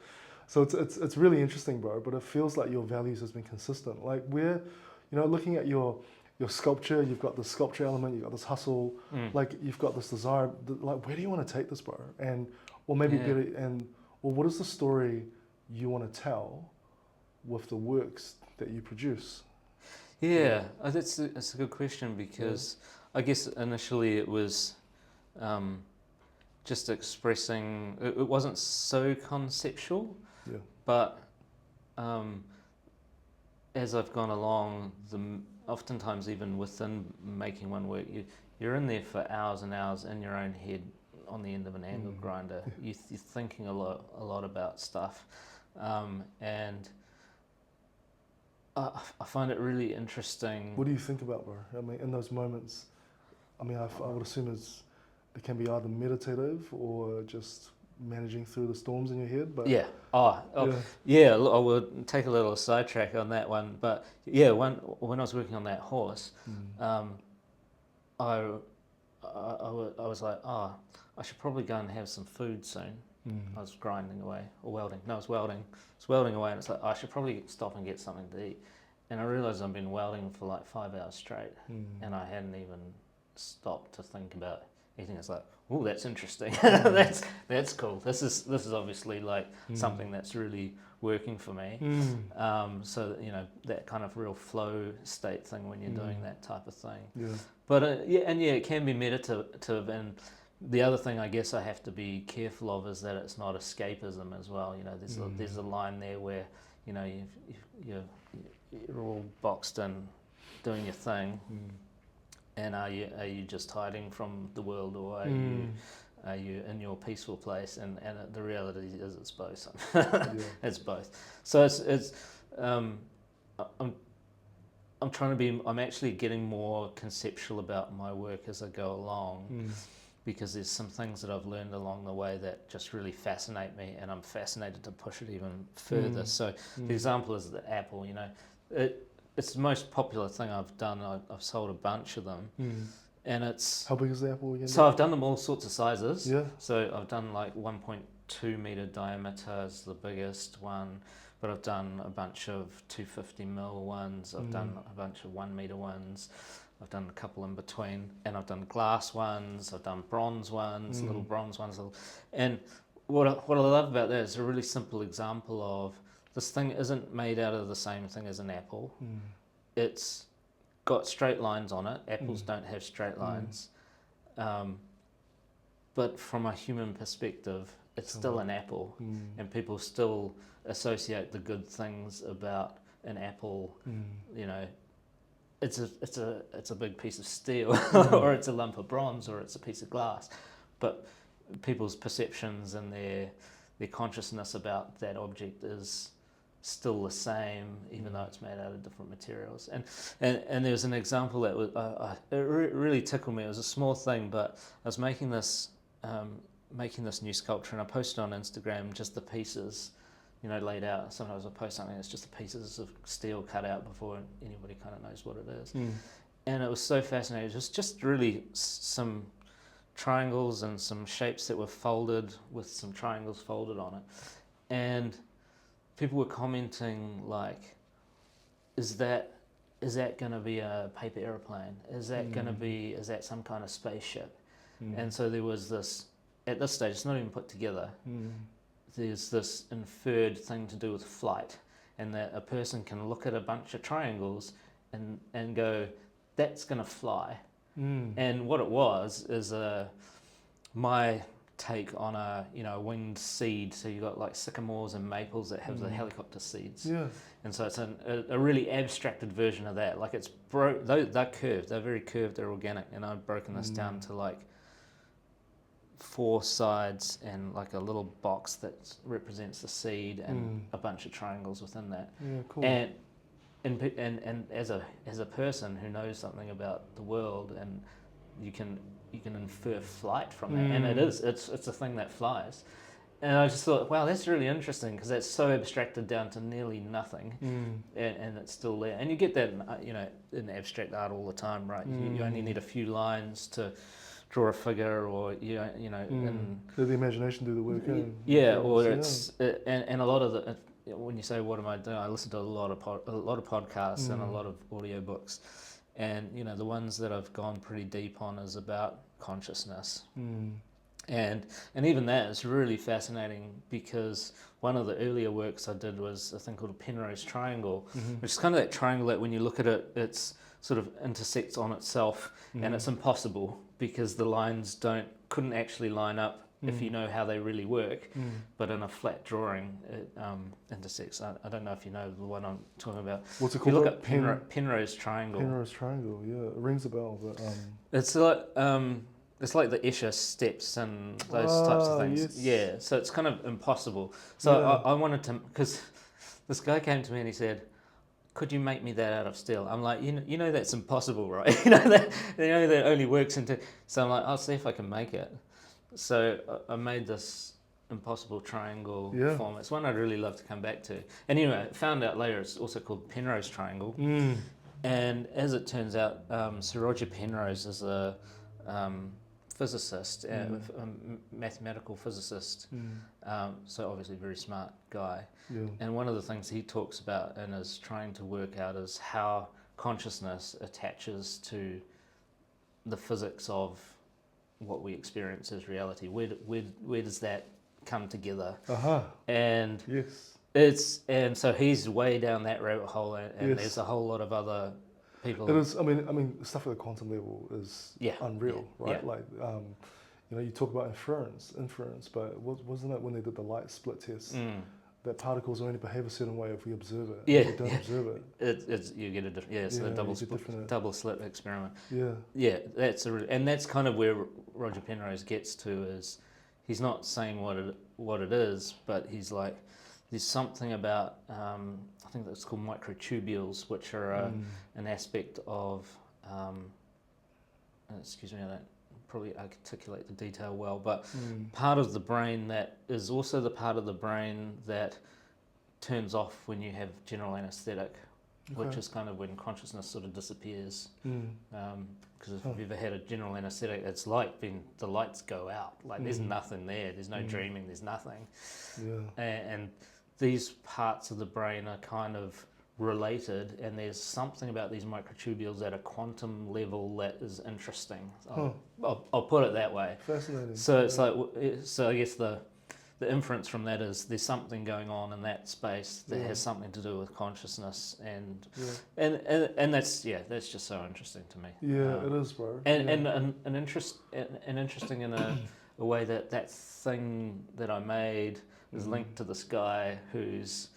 So it's really interesting, bro. But it feels like your values has been consistent. Like we're, looking at your sculpture, you've got the sculpture element, you've got this hustle, like you've got this desire. Like where do you want to take this, bro? Or maybe better, what is the story you want to tell with the works that you produce? Yeah, that's a good question, because I guess initially it was just expressing. It wasn't so conceptual, but as I've gone along, oftentimes even within making one work, you're in there for hours and hours in your own head on the end of an angle grinder. You're thinking a lot about stuff, and I find it really interesting. What do you think about, bro? I mean, in those moments, I mean, I would assume it can be either meditative or just managing through the storms in your head. But yeah. Yeah. I will take a little sidetrack on that one, but yeah, when I was working on that horse, I was like, I should probably go and have some food soon. I was grinding away, or welding. No, I was welding. I was welding away, and it's like, I should probably stop and get something to eat. And I realised I've been welding for like 5 hours straight, and I hadn't even stopped to think about eating. It's like, oh, that's interesting. That's cool. This is obviously like something that's really working for me. So that kind of real flow state thing when you're doing that type of thing. Yeah. But it can be meditative. And the other thing I guess I have to be careful of is that it's not escapism as well. There's a line there where you're all boxed in doing your thing, and are you just hiding from the world, or are you in your peaceful place? And the reality is it's both. It's both. So it's I'm trying to be. I'm actually getting more conceptual about my work as I go along, because there's some things that I've learned along the way that just really fascinate me, and I'm fascinated to push it even further. So the example is the apple. It's the most popular thing I've done. I've sold a bunch of them, and it's. How big is the apple again? So I've done them all sorts of sizes. Yeah. So I've done like 1.2 meter diameter is the biggest one, but I've done a bunch of 250 mil ones. I've done a bunch of 1 meter ones. I've done a couple in between, and I've done glass ones. I've done bronze ones, little bronze ones, and what I love about that is a really simple example of. This thing isn't made out of the same thing as an apple. It's got straight lines on it. Apples don't have straight lines. But from a human perspective, it's still an apple. And people still associate the good things about an apple. It's a big piece of steel, or it's a lump of bronze, or it's a piece of glass. But people's perceptions and their consciousness about that object is still the same, even though it's made out of different materials. And there's an example that was it really tickled me. It was a small thing, but I was making this new sculpture, and I posted on Instagram just the pieces, laid out. Sometimes I post something that's just the pieces of steel cut out before anybody kind of knows what it is. And it was so fascinating. It was just really some triangles and some shapes that were folded with some triangles folded on it, and people were commenting like, is that going to be a paper airplane? Is that some kind of spaceship? And so there was this, at this stage, it's not even put together. There's this inferred thing to do with flight, and that a person can look at a bunch of triangles and go, that's going to fly. And what it was is my take on a winged seed. So you got like sycamores and maples that have the helicopter seeds. Yeah. And so it's a really abstracted version of that. Like they're curved. They're very curved. They're organic. And I've broken this down to like 4 sides and like a little box that represents the seed and a bunch of triangles within that. Yeah, cool. And as a person who knows something about the world, and you can infer flight from that, and it's a thing that flies. And I just thought, wow, that's really interesting, because that's so abstracted down to nearly nothing, and it's still there. And you get that in abstract art all the time, right? You only need a few lines to draw a figure, or and let the imagination do the work. And a lot of the. When you say what am I doing, I listen to a lot of podcasts and a lot of audiobooks, and the ones that I've gone pretty deep on is about consciousness, And even that is really fascinating because one of the earlier works I did was a thing called a Penrose triangle, which is kind of that triangle that when you look at it, it's sort of intersects on itself, and it's impossible because the lines couldn't actually line up if you know how they really work. But in a flat drawing, it intersects. I don't know if you know the one I'm talking about. What's it If you called? look at Penrose triangle. Penrose triangle. Yeah, it rings a bell. But It's like the Escher steps and those types of things. Yes. Yeah, so it's kind of impossible. So I wanted to, because this guy came to me and he said, "Could you make me that out of steel?" I'm like, you know that's impossible, right? you know that only works into. So I'm like, I'll see if I can make it. So I made this impossible triangle form. It's one I'd really love to come back to. And I found out later it's also called Penrose triangle. And as it turns out, Sir Roger Penrose is a physicist, a mathematical physicist, so obviously a very smart guy. Yeah. And one of the things he talks about and is trying to work out is how consciousness attaches to the physics of what we experience as reality. Where does that come together? And and so he's way down that rabbit hole, and there's a whole lot of other people. It is. I mean, stuff at the quantum level is unreal, right? Yeah. Like, you talk about inference, but wasn't it when they did the light split test? That particles only behave a certain way if we observe it. Yeah, if we don't observe it. It's you get a different. Yeah, it's the double slit experiment. Yeah. Yeah, and that's kind of where Roger Penrose gets to, is he's not saying what it is, but he's like, there's something about I think that's called microtubules, which are an aspect of excuse me, I don't probably articulate the detail well, but part of the brain that is also the part of the brain that turns off when you have general anesthetic, which is kind of when consciousness sort of disappears. Because if you've ever had a general anesthetic, it's like when the lights go out, like there's nothing there, there's no dreaming, there's nothing. And these parts of the brain are kind of related, and there's something about these microtubules at a quantum level that is interesting. I'll put it that way. Fascinating. So it's like, so I guess the inference from that is there's something going on in that space that has something to do with consciousness, and that's just so interesting to me. Yeah, it is, bro. And interesting in a way that thing that I made is linked to this guy who's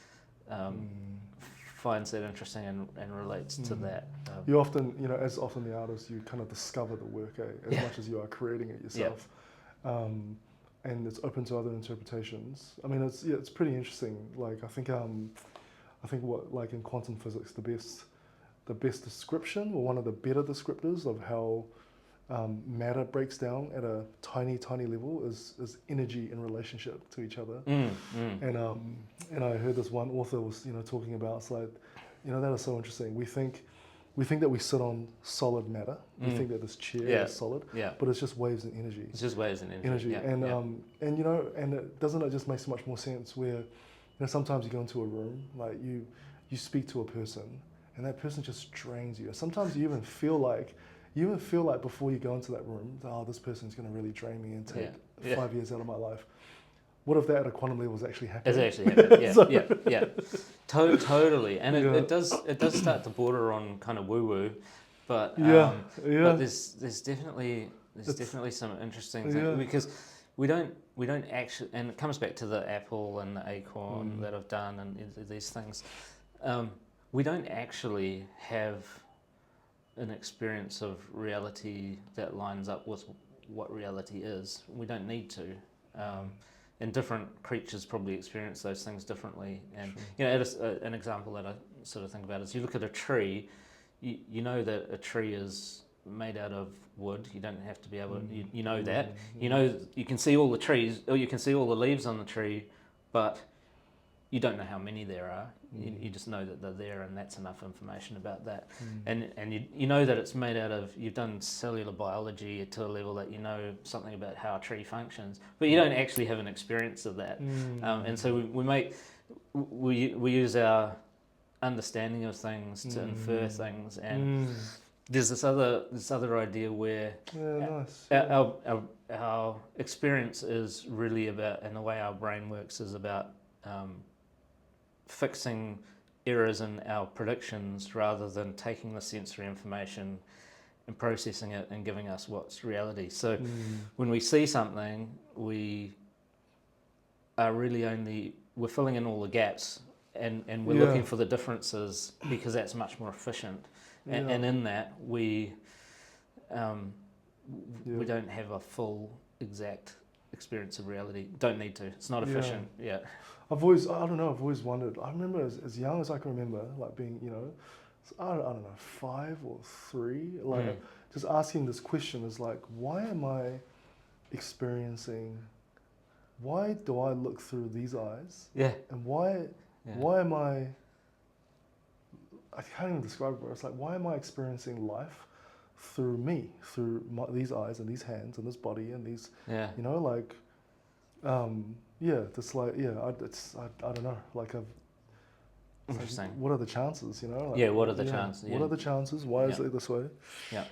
finds that interesting and relates to that. You often, as often the artist, you kind of discover the work as much as you are creating it yourself. And it's open to other interpretations. I mean, it's pretty interesting. Like, I think what, like in quantum physics, the best description, or one of the better descriptors of how matter breaks down at a tiny level is energy in relationship to each other. And I heard this one author was talking about, it's like, that is so interesting. We think that we sit on solid matter. We think that this chair is solid, but it's just waves and energy. It's just waves and energy. And it doesn't it just make so much more sense where sometimes you go into a room, like you speak to a person, and that person just drains you. Sometimes you even feel like before you go into that room, this person's going to really drain me and take 5 years out of my life. What if that at a quantum level is actually happening? It's actually happening, Totally. And it does start to border on kind of woo-woo, but but there's definitely some interesting things, because we don't actually, and it comes back to the apple and the acorn that I've done and these things, we don't actually have an experience of reality that lines up with what reality is. We don't need to. And different creatures probably experience those things differently. And an example that I sort of think about is, you look at a tree, you know that a tree is made out of wood. You don't have to be able to, you know that. You can see all the trees, or you can see all the leaves on the tree, but you don't know how many there are. You just know that they're there, and that's enough information about that. And you know that it's made out of, you've done cellular biology to a level that you know something about how a tree functions, but you don't actually have an experience of that. And so we use our understanding of things to infer things, and there's this other idea where Nice. our experience is really about, and the way our brain works is about fixing errors in our predictions rather than taking the sensory information and processing it and giving us what's reality. So when we see something, we are really we're filling in all the gaps, and we're looking for the differences because that's much more efficient. And in that we don't have a full exact experience of reality. Don't need to. It's not efficient. Yeah. I've always wondered. I remember as young as I can remember, like being, I don't know, 5 or 3, like just asking this question is like, why am I experiencing? Why do I look through these eyes? Yeah. And why am I can't even describe it, bro. It's like, why am I experiencing life through me, through these eyes and these hands and this body and these, it's like, I don't know, like Interesting. like, what are the chances, Like, what are the chances? What are the chances? Why is it this way? Yeah.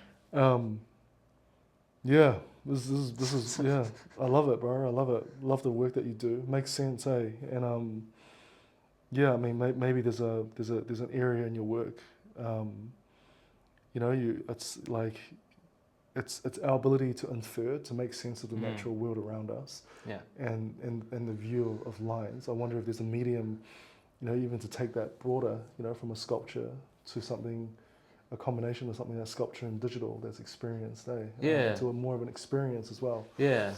This is I love it, bro. I love it. Love the work that you do. Makes sense, eh? And I mean, maybe there's an area in your work, it's like it's our ability to infer, to make sense of the natural world around us, and the view of lines. I wonder if there's a medium, even to take that broader, from a sculpture to something, a combination of something that's sculpture and digital that's experienced, to a more of an experience as well. Yeah.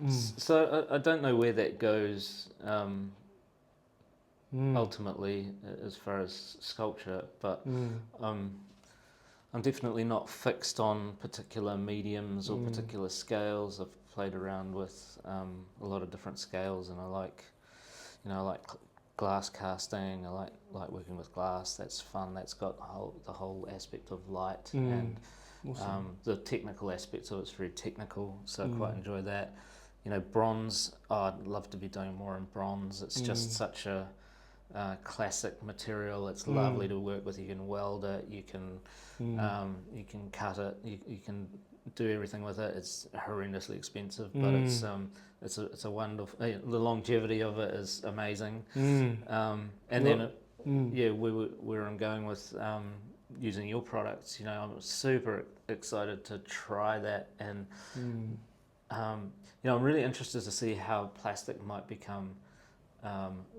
So I don't know where that goes ultimately as far as sculpture, but I'm definitely not fixed on particular mediums or particular scales. I've played around with a lot of different scales, and I like glass casting. I like working with glass. That's fun. That's got the whole aspect of light and awesome. The technical aspects of it's very technical, so I quite enjoy that. Bronze. I'd love to be doing more in bronze. It's just such a classic material. It's lovely to work with. You can weld it. You can cut it. You can do everything with it. It's horrendously expensive, but it's a wonderful. The longevity of it is amazing. Where I'm going with using your products, I'm super excited to try that, and I'm really interested to see how plastic might become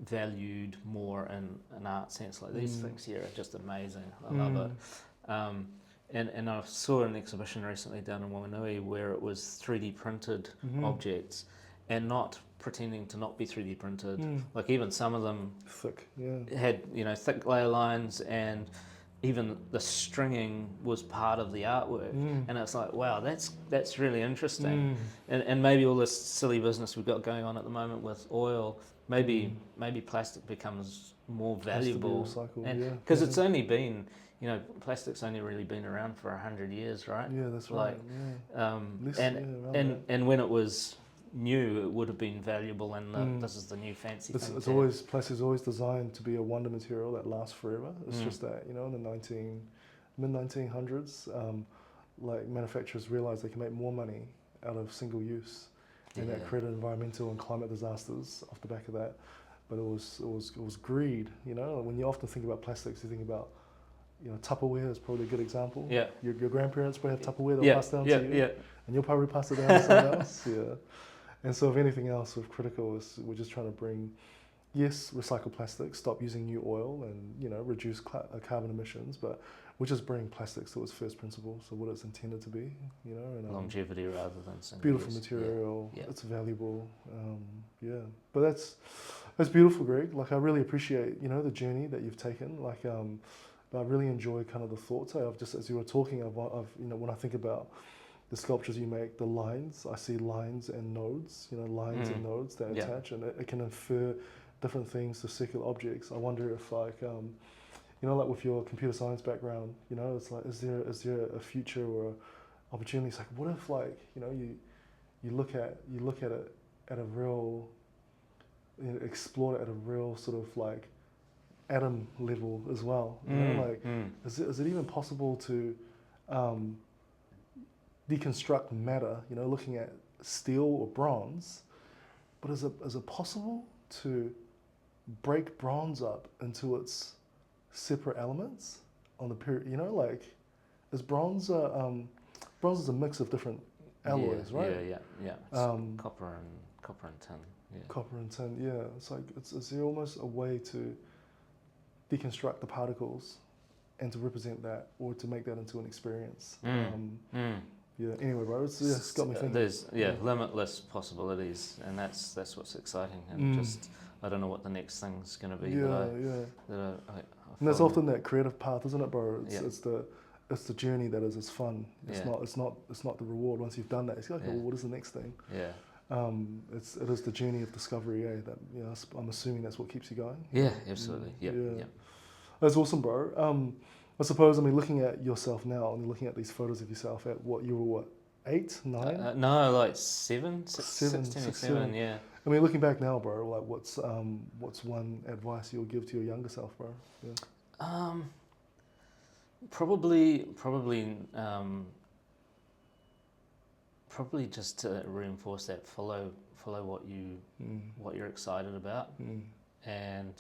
valued more in an art sense. Like these things here are just amazing. I love it. And I saw an exhibition recently down in Wanganui where it was 3D printed objects, and not pretending to not be 3D printed. Like even some of them had thick layer lines, and even the stringing was part of the artwork. And it's like, wow, that's really interesting. And maybe all this silly business we've got going on at the moment with oil, maybe plastic becomes more valuable, because it's only been, plastic's only really been around for 100 years, right? Yeah, that's right. And when it was new, it would have been valuable, and this is the new fancy thing. Plastic's always designed to be a wonder material that lasts forever. It's just that, in the mid-1900s, like manufacturers realized they can make more money out of single use, and that created environmental and climate disasters off the back of that. But it was greed. When you often think about plastics, you think about, Tupperware is probably a good example. Yeah. Your grandparents probably have Tupperware they'll pass down to you. Yeah. And you'll probably pass it down to someone else. Yeah. And so if anything else with critical is we're just trying to bring, recycle plastic, stop using new oil, and reduce carbon emissions, but we're just bringing plastics to its first principle, so what it's intended to be, and longevity rather than single beautiful use. Material. It's valuable. But that's beautiful, Greg. Like I really appreciate the journey that you've taken. Like but I really enjoy kind of the thoughts. I've just, as you were talking, I've when I think about the sculptures you make, the lines, I see lines and nodes, lines and nodes that attach, and it can infer different things to circular objects. I wonder if like, like with your computer science background, it's like, is there a future or opportunity? It's like, what if like, you look at it at a real, explore it at a real sort of like atom level as well. You know, like, is it even possible to deconstruct matter? You know, looking at steel or bronze, but is it possible to break bronze up into its separate elements on the period? You know, like, is bronze is a mix of different alloys, right? Yeah. It's copper and tin. Yeah. Copper and tin, yeah. It's like, is there almost a way to deconstruct the particles and to represent that, or to make that into an experience? Yeah. Anyway, bro, it's got me thinking. There's limitless possibilities, and that's what's exciting. And just I don't know what the next thing's going to be. And that's often that creative path, isn't it, bro? It's the journey that is fun. It's not the reward. Once you've done that, it's like, well, what is the next thing? Yeah. It is the journey of discovery. That I'm assuming that's what keeps you going. Yeah, absolutely. Yeah. That's awesome, bro. I suppose, looking at yourself now, and looking at these photos of yourself at you were 8, 9? No, like 16 or 7, yeah. Looking back now, bro, like what's one advice you'll give to your younger self, bro? Yeah. Probably just to reinforce that, follow what you're excited about, and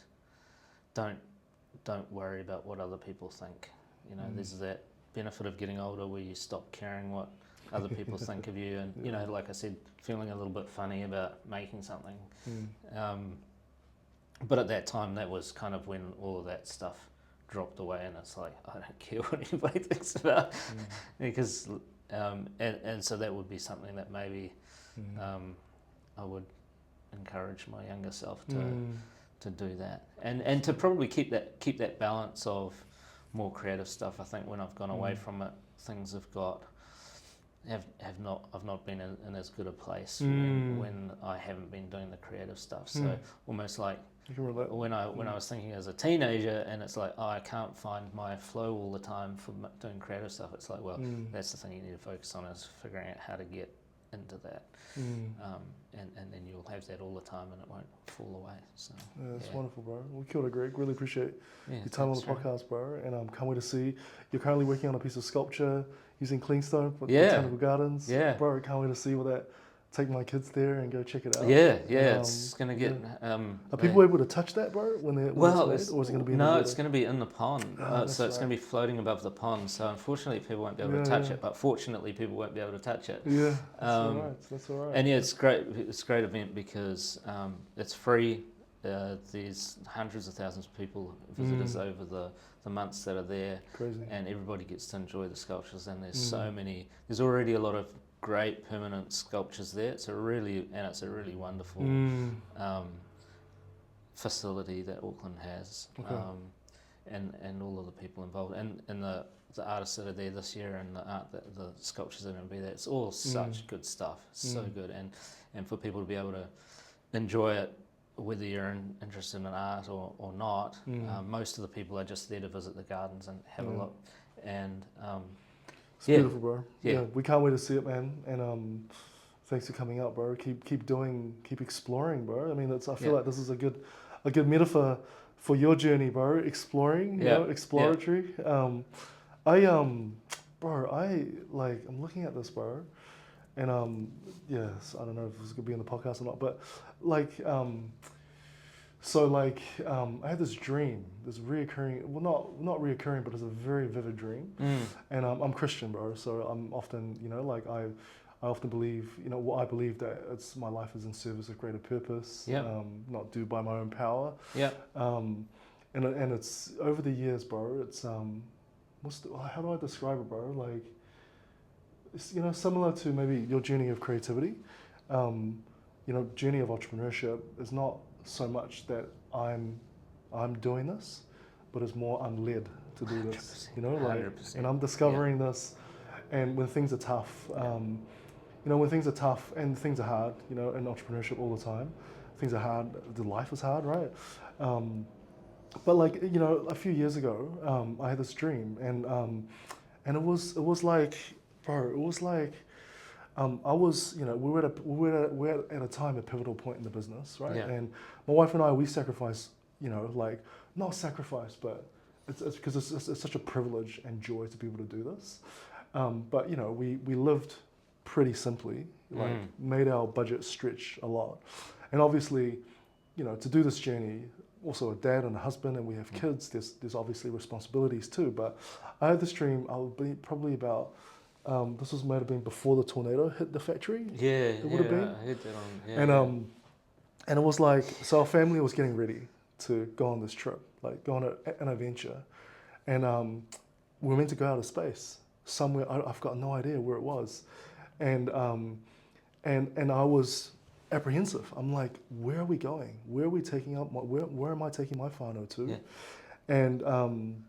don't worry about what other people think. You know, there's that benefit of getting older where you stop caring what other people think of you, and you know, like I said, feeling a little bit funny about making something. But at that time, that was kind of when all of that stuff dropped away, and it's like, I don't care what anybody thinks about, because and so that would be something that maybe I would encourage my younger self to do that, and to probably keep that balance of more creative stuff. I think when I've gone away from it, things I've not been in as good a place when I haven't been doing the creative stuff. So almost like when I was thinking as a teenager, and it's like, I can't find my flow all the time for doing creative stuff. It's like, well, that's the thing you need to focus on, is figuring out how to get into that, and then you'll have that all the time, and it won't fall away. So that's wonderful, bro. Well, kia ora, Greg. Really appreciate your time on the podcast, bro. And can't wait to see. You're currently working on a piece of sculpture using clean stone for Botanical Gardens. Yeah, bro. Can't wait to see what that. Take my kids there and go check it out. It's going to get. Are people able to touch that, bro? When it's made, or is it going to be? It's going to be in the pond. So it's going to be floating above the pond. So unfortunately, people won't be able to touch it. But fortunately, people won't be able to touch it. Yeah, that's all right. And it's great. It's a great event because it's free. There's hundreds of thousands of people, visitors over the months that are there. Crazy. And everybody gets to enjoy the sculptures. And there's so many. There's already a lot of great permanent sculptures there. It's a really wonderful facility that Auckland has, and all of the people involved, and the artists that are there this year, and the sculptures that are going to be there. It's all such good stuff, so good, and for people to be able to enjoy it, whether you're interested in art or not. Most of the people are just there to visit the gardens and have a look, and it's beautiful, bro. Yeah, we can't wait to see it, man. And thanks for coming out, bro. Keep exploring, bro. I feel like this is a good metaphor for your journey, bro. Exploring, exploratory. I'm looking at this, bro, and I don't know if this is gonna be in the podcast or not, but I had this dream, this reoccurring, well, not reoccurring, but it's a very vivid dream. And I'm Christian, bro, so I'm often, I often believe, I believe that my life is in service of greater purpose, not due by my own power. And it's, over the years, bro, it's, how do I describe it, bro? Like, it's, similar to maybe your journey of creativity, journey of entrepreneurship is not so much that I'm doing this, but it's more I'm led to do this, 100%. And I'm discovering this, and when things are tough, when things are tough and things are hard, in entrepreneurship all the time, things are hard, the life is hard, right? But a few years ago, I had this dream, and it was like, bro, it was like, I was, we're at a time, a pivotal point in the business, right? Yeah. And my wife and I, we sacrifice, you know, like not sacrifice, but it's because it's such a privilege and joy to be able to do this. But you know, we lived pretty simply, like made our budget stretch a lot, and obviously, you know, to do this journey, also a dad and a husband, and we have kids. There's obviously responsibilities too. But I had this dream. I would be probably about. Might have been before the tornado hit the factory. Yeah, it would have been. I heard that on. Yeah, And it was like, so our family was getting ready to go on this trip, like go on an adventure, and we were meant to go out of space somewhere. I've got no idea where it was, and I was apprehensive. I'm like, where are we going? Where are we taking up? Where am I taking my whānau to? Yeah. And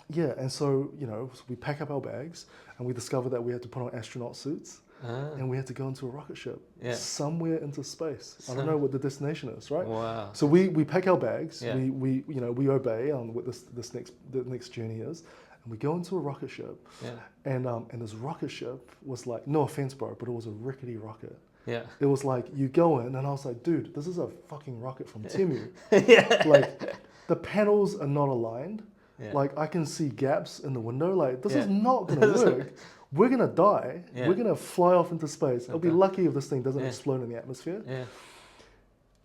yeah, and so, you know, we pack up our bags and we discovered that we had to put on astronaut suits and we had to go into a rocket ship somewhere into space. I don't know what the destination is, right? Wow. So we pack our bags, Yeah. we obey on what the next journey is, and we go into a rocket ship. Yeah. And this rocket ship was like, no offense, bro, but it was a rickety rocket. Yeah. It was like, you go in, and I was like, dude, this is a fucking rocket from Temu. Yeah. Like, the panels are not aligned. Yeah. Like, I can see gaps in the window. Like, this is not going to work. We're going to die. Yeah. We're going to fly off into space. I'll be Okay. lucky if this thing doesn't explode in the atmosphere. Yeah.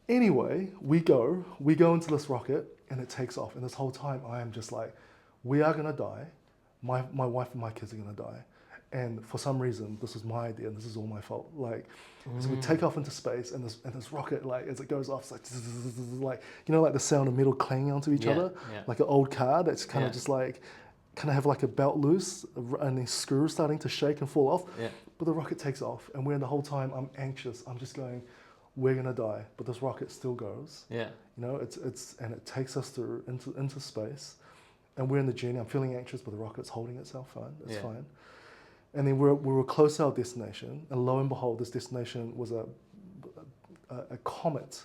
Anyway, we go into this rocket, and it takes off. And this whole time, I am just like, we are going to die. My wife and my kids are going to die. And for some reason, this was my idea, and this is all my fault. Like, so we take off into space, and this rocket, like, as it goes off, it's like, you know, like the sound of metal clanging onto each other, like an old car that's kind of just like, kind of have like a belt loose, and these screws starting to shake and fall off. Yeah. But the rocket takes off, and the whole time I'm anxious. I'm just going, we're gonna die, but this rocket still goes. Yeah. You know, and it takes us through into space, and we're in the journey. I'm feeling anxious, but the rocket's holding itself fine. It's fine. And then we were close to our destination, and lo and behold, this destination was a comet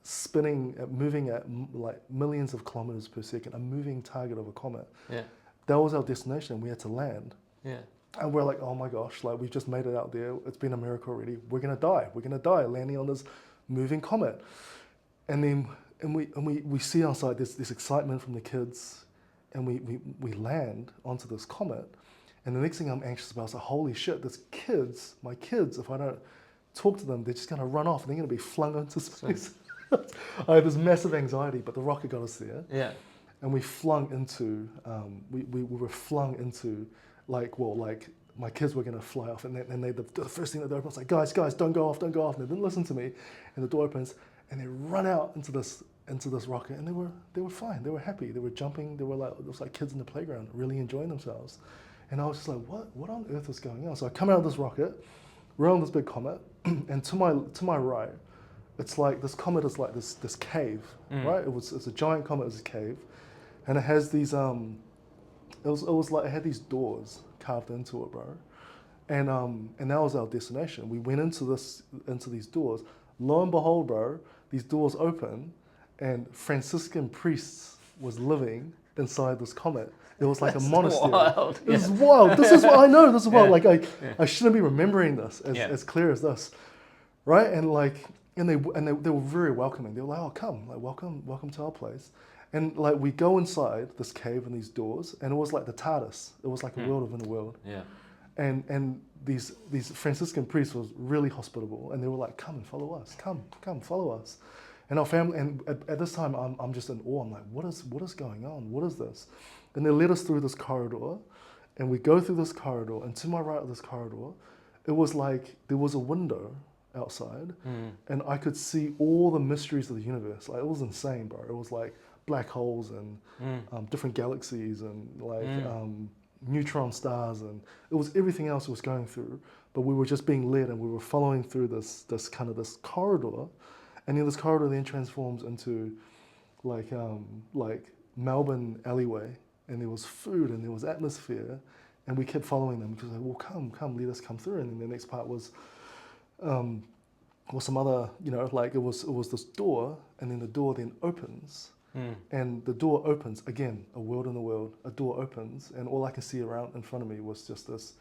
spinning, moving at like millions of kilometers per second, a moving target of a comet. Yeah. That was our destination. We had to land. Yeah. And we're like, oh my gosh, like we've just made it out there. It's been a miracle already. We're gonna die. We're gonna die landing on this moving comet. And then we see outside this excitement from the kids, and we land onto this comet. And the next thing I'm anxious about is like, holy shit, my kids, if I don't talk to them, they're just gonna run off and they're gonna be flung into space. I had this massive anxiety, but the rocket got us there. Yeah. And we flung into, we were flung into, like my kids were gonna fly off, and the first thing that they opened was like, guys, don't go off. And they didn't listen to me. And the door opens, and they run out into this rocket, and they were fine. They were happy. They were jumping. They were like, it was like kids in the playground, really enjoying themselves. And I was just like, what on earth is going on? So I come out of this rocket, we're on this big comet, and to my right, it's like this comet is like this cave, right? It's a giant comet, it's a cave, and it has these it was like it had these doors carved into it, bro. And that was our destination. We went into these doors. Lo and behold, bro, these doors open, and Franciscan priests was living inside this comet. It was like a monastery. Wild. This is wild. This is what I know. This is wild. Like I shouldn't be remembering this as clear as this, right? And they were very welcoming. They were like, oh, come, like welcome to our place. And like we go inside this cave and these doors, and it was like the TARDIS. It was like a world within a world. Yeah. And these Franciscan priests was really hospitable, and they were like, come and follow us. Come follow us. And our family, and at this time, I'm just in awe. I'm like, what is going on? What is this? And they led us through this corridor, and we go through this corridor, and to my right of this corridor, it was like there was a window outside, and I could see all the mysteries of the universe. Like, it was insane, bro. It was like black holes and different galaxies and like neutron stars, and it was everything else was going through. But we were just being led, and we were following through this corridor, and then this corridor then transforms into like Melbourne alleyway. And there was food and there was atmosphere, and we kept following them because like, well, come, let us come through. And then the next part was some other, you know, like it was this door, and then the door then opens, and the door opens again, a world in the world. A door opens, and all I can see around in front of me was just this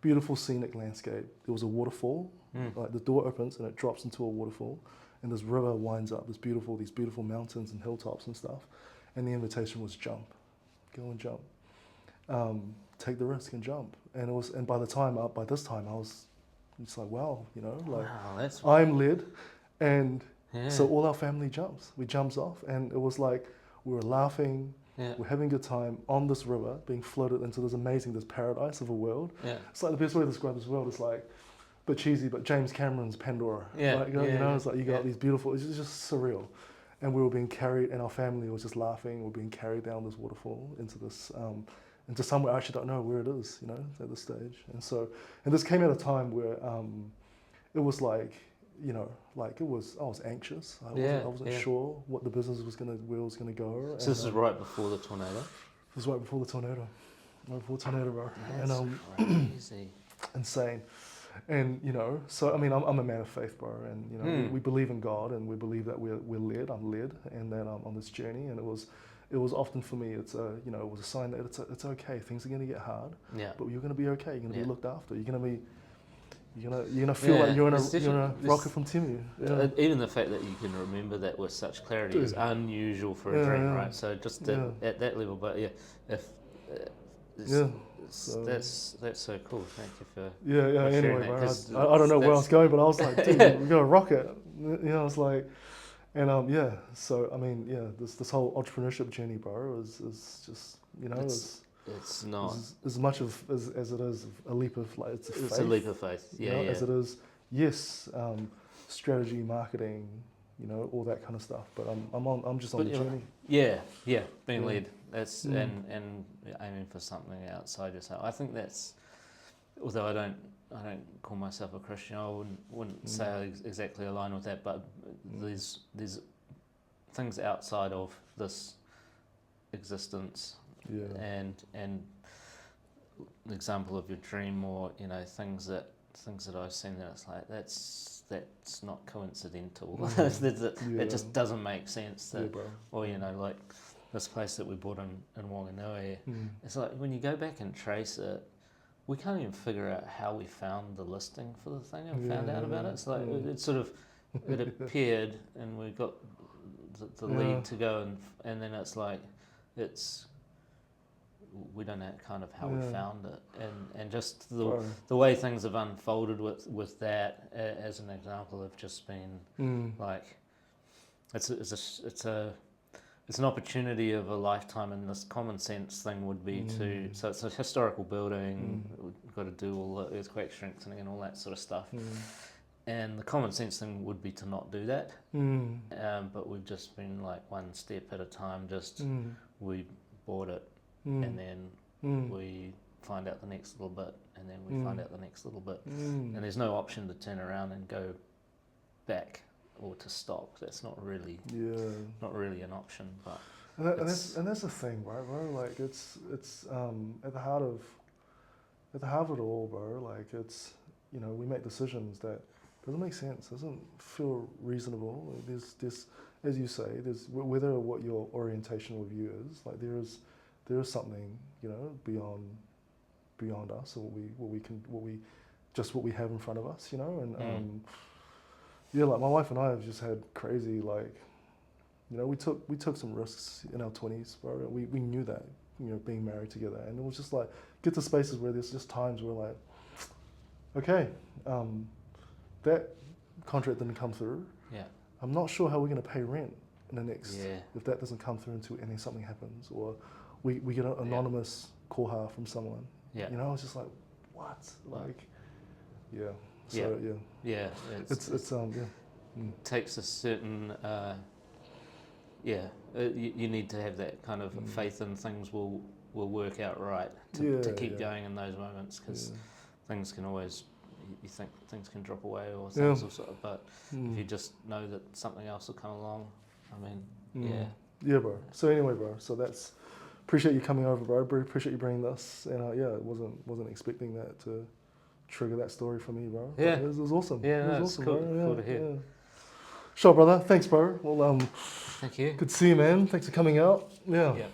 beautiful scenic landscape. There was a waterfall, like the door opens and it drops into a waterfall, and this river winds up, these beautiful mountains and hilltops and stuff. And the invitation was jump, go and jump, take the risk and jump. And by this time I was just like, wow, you know, like Wow, that's I'm led, and yeah. so all our family jumps. We jumps off, and it was like we were laughing, Yeah. we're having a good time on this river, being floated into this paradise of a world. Yeah. It's like the best way to describe this world is like, a bit cheesy, but James Cameron's Pandora. Yeah. Like, you know, it's like you got these beautiful. It's just surreal, and we were being carried, and our family was just laughing. We're being carried down this waterfall into this. Into somewhere I actually don't know where it is, you know, at this stage. And this came at a time where it was like, you know, like I was anxious. I wasn't sure what the business was where it was gonna go. So this is right before the tornado? It was right before the tornado. Right before the tornado, bro. That's crazy. Insane. And, you know, so I mean, I'm a man of faith, bro, and, you know, we believe in God, and we believe that we're led, I'm led, and that I'm on this journey, and it was often for me, it was a sign that it's okay. Things are going to get hard, but you're going to be okay. You're going to be looked after. You're going to feel like you're in a rocket from Timu. Yeah. Even the fact that you can remember that with such clarity is unusual for a dream, right? So just at that level, but that's so cool. Thank you for Anyway, that, bro, I don't know where I was going, but I was like, dude, we got a rocket. You know, I was like. And so I mean, this whole entrepreneurship journey, bro, is just, you know, it's not as much as it is a leap of like it's a leap of faith, as it is strategy, marketing, you know, all that kind of stuff. But I'm just on the journey. Being led. That's and aiming for something outside yourself. I think that's, although I don't call myself a Christian. I wouldn't say I exactly align with that, but there's things outside of this existence, and an example of your dream, or you know, things that I've seen that it's like that's not coincidental. That just doesn't make sense. Or you know, like this place that we bought in Wanganui. It's like when you go back and trace it. We can't even figure out how we found the listing for the thing and found out about it. It's like it appeared, and we got the lead to go, and then it's like we don't know kind of how we found it, and just the way things have unfolded with that as an example have just been like it's an opportunity of a lifetime, and this common sense thing would be so it's a historical building, we've got to do all the earthquake strengthening and all that sort of stuff. And the common sense thing would be to not do that. But we've just been like one step at a time, we bought it, and then we find out the next little bit, and then we find out the next little bit. And there's no option to turn around and go back or to stop. That's not really an option. But and that's the thing, right, bro? Like it's at the heart of it all, bro. Like it's, you know, we make decisions that doesn't make sense, doesn't feel reasonable. There's as you say, there's whether what your orientation or view is, like there is something, you know, beyond us, or what we have in front of us, you know, and like my wife and I have just had crazy, like, you know, we took some risks in our 20s, bro. We knew that, you know, being married together, and it was just like get to spaces where there's just times where like, okay, that contract didn't come through. Yeah. I'm not sure how we're going to pay rent in the next if that doesn't come through until something happens, or we get an anonymous koha from someone. Yeah. You know, it's just like what, like, yeah. So it takes a certain you need to have that kind of faith in things will work out right to keep going in those moments, because things can always, you think things can drop away or things will sort of, but if you just know that something else will come along, I mean, bro. So anyway, bro, so that's, appreciate you coming over, bro. Appreciate you bringing this, and wasn't expecting that to trigger that story for me, bro. Yeah, it was awesome. Yeah, it was awesome, cool. bro. Cool to hear. Yeah. Sure, brother. Thanks, bro. Well, thank you. Good to see you, man. Thanks for coming out. Yeah.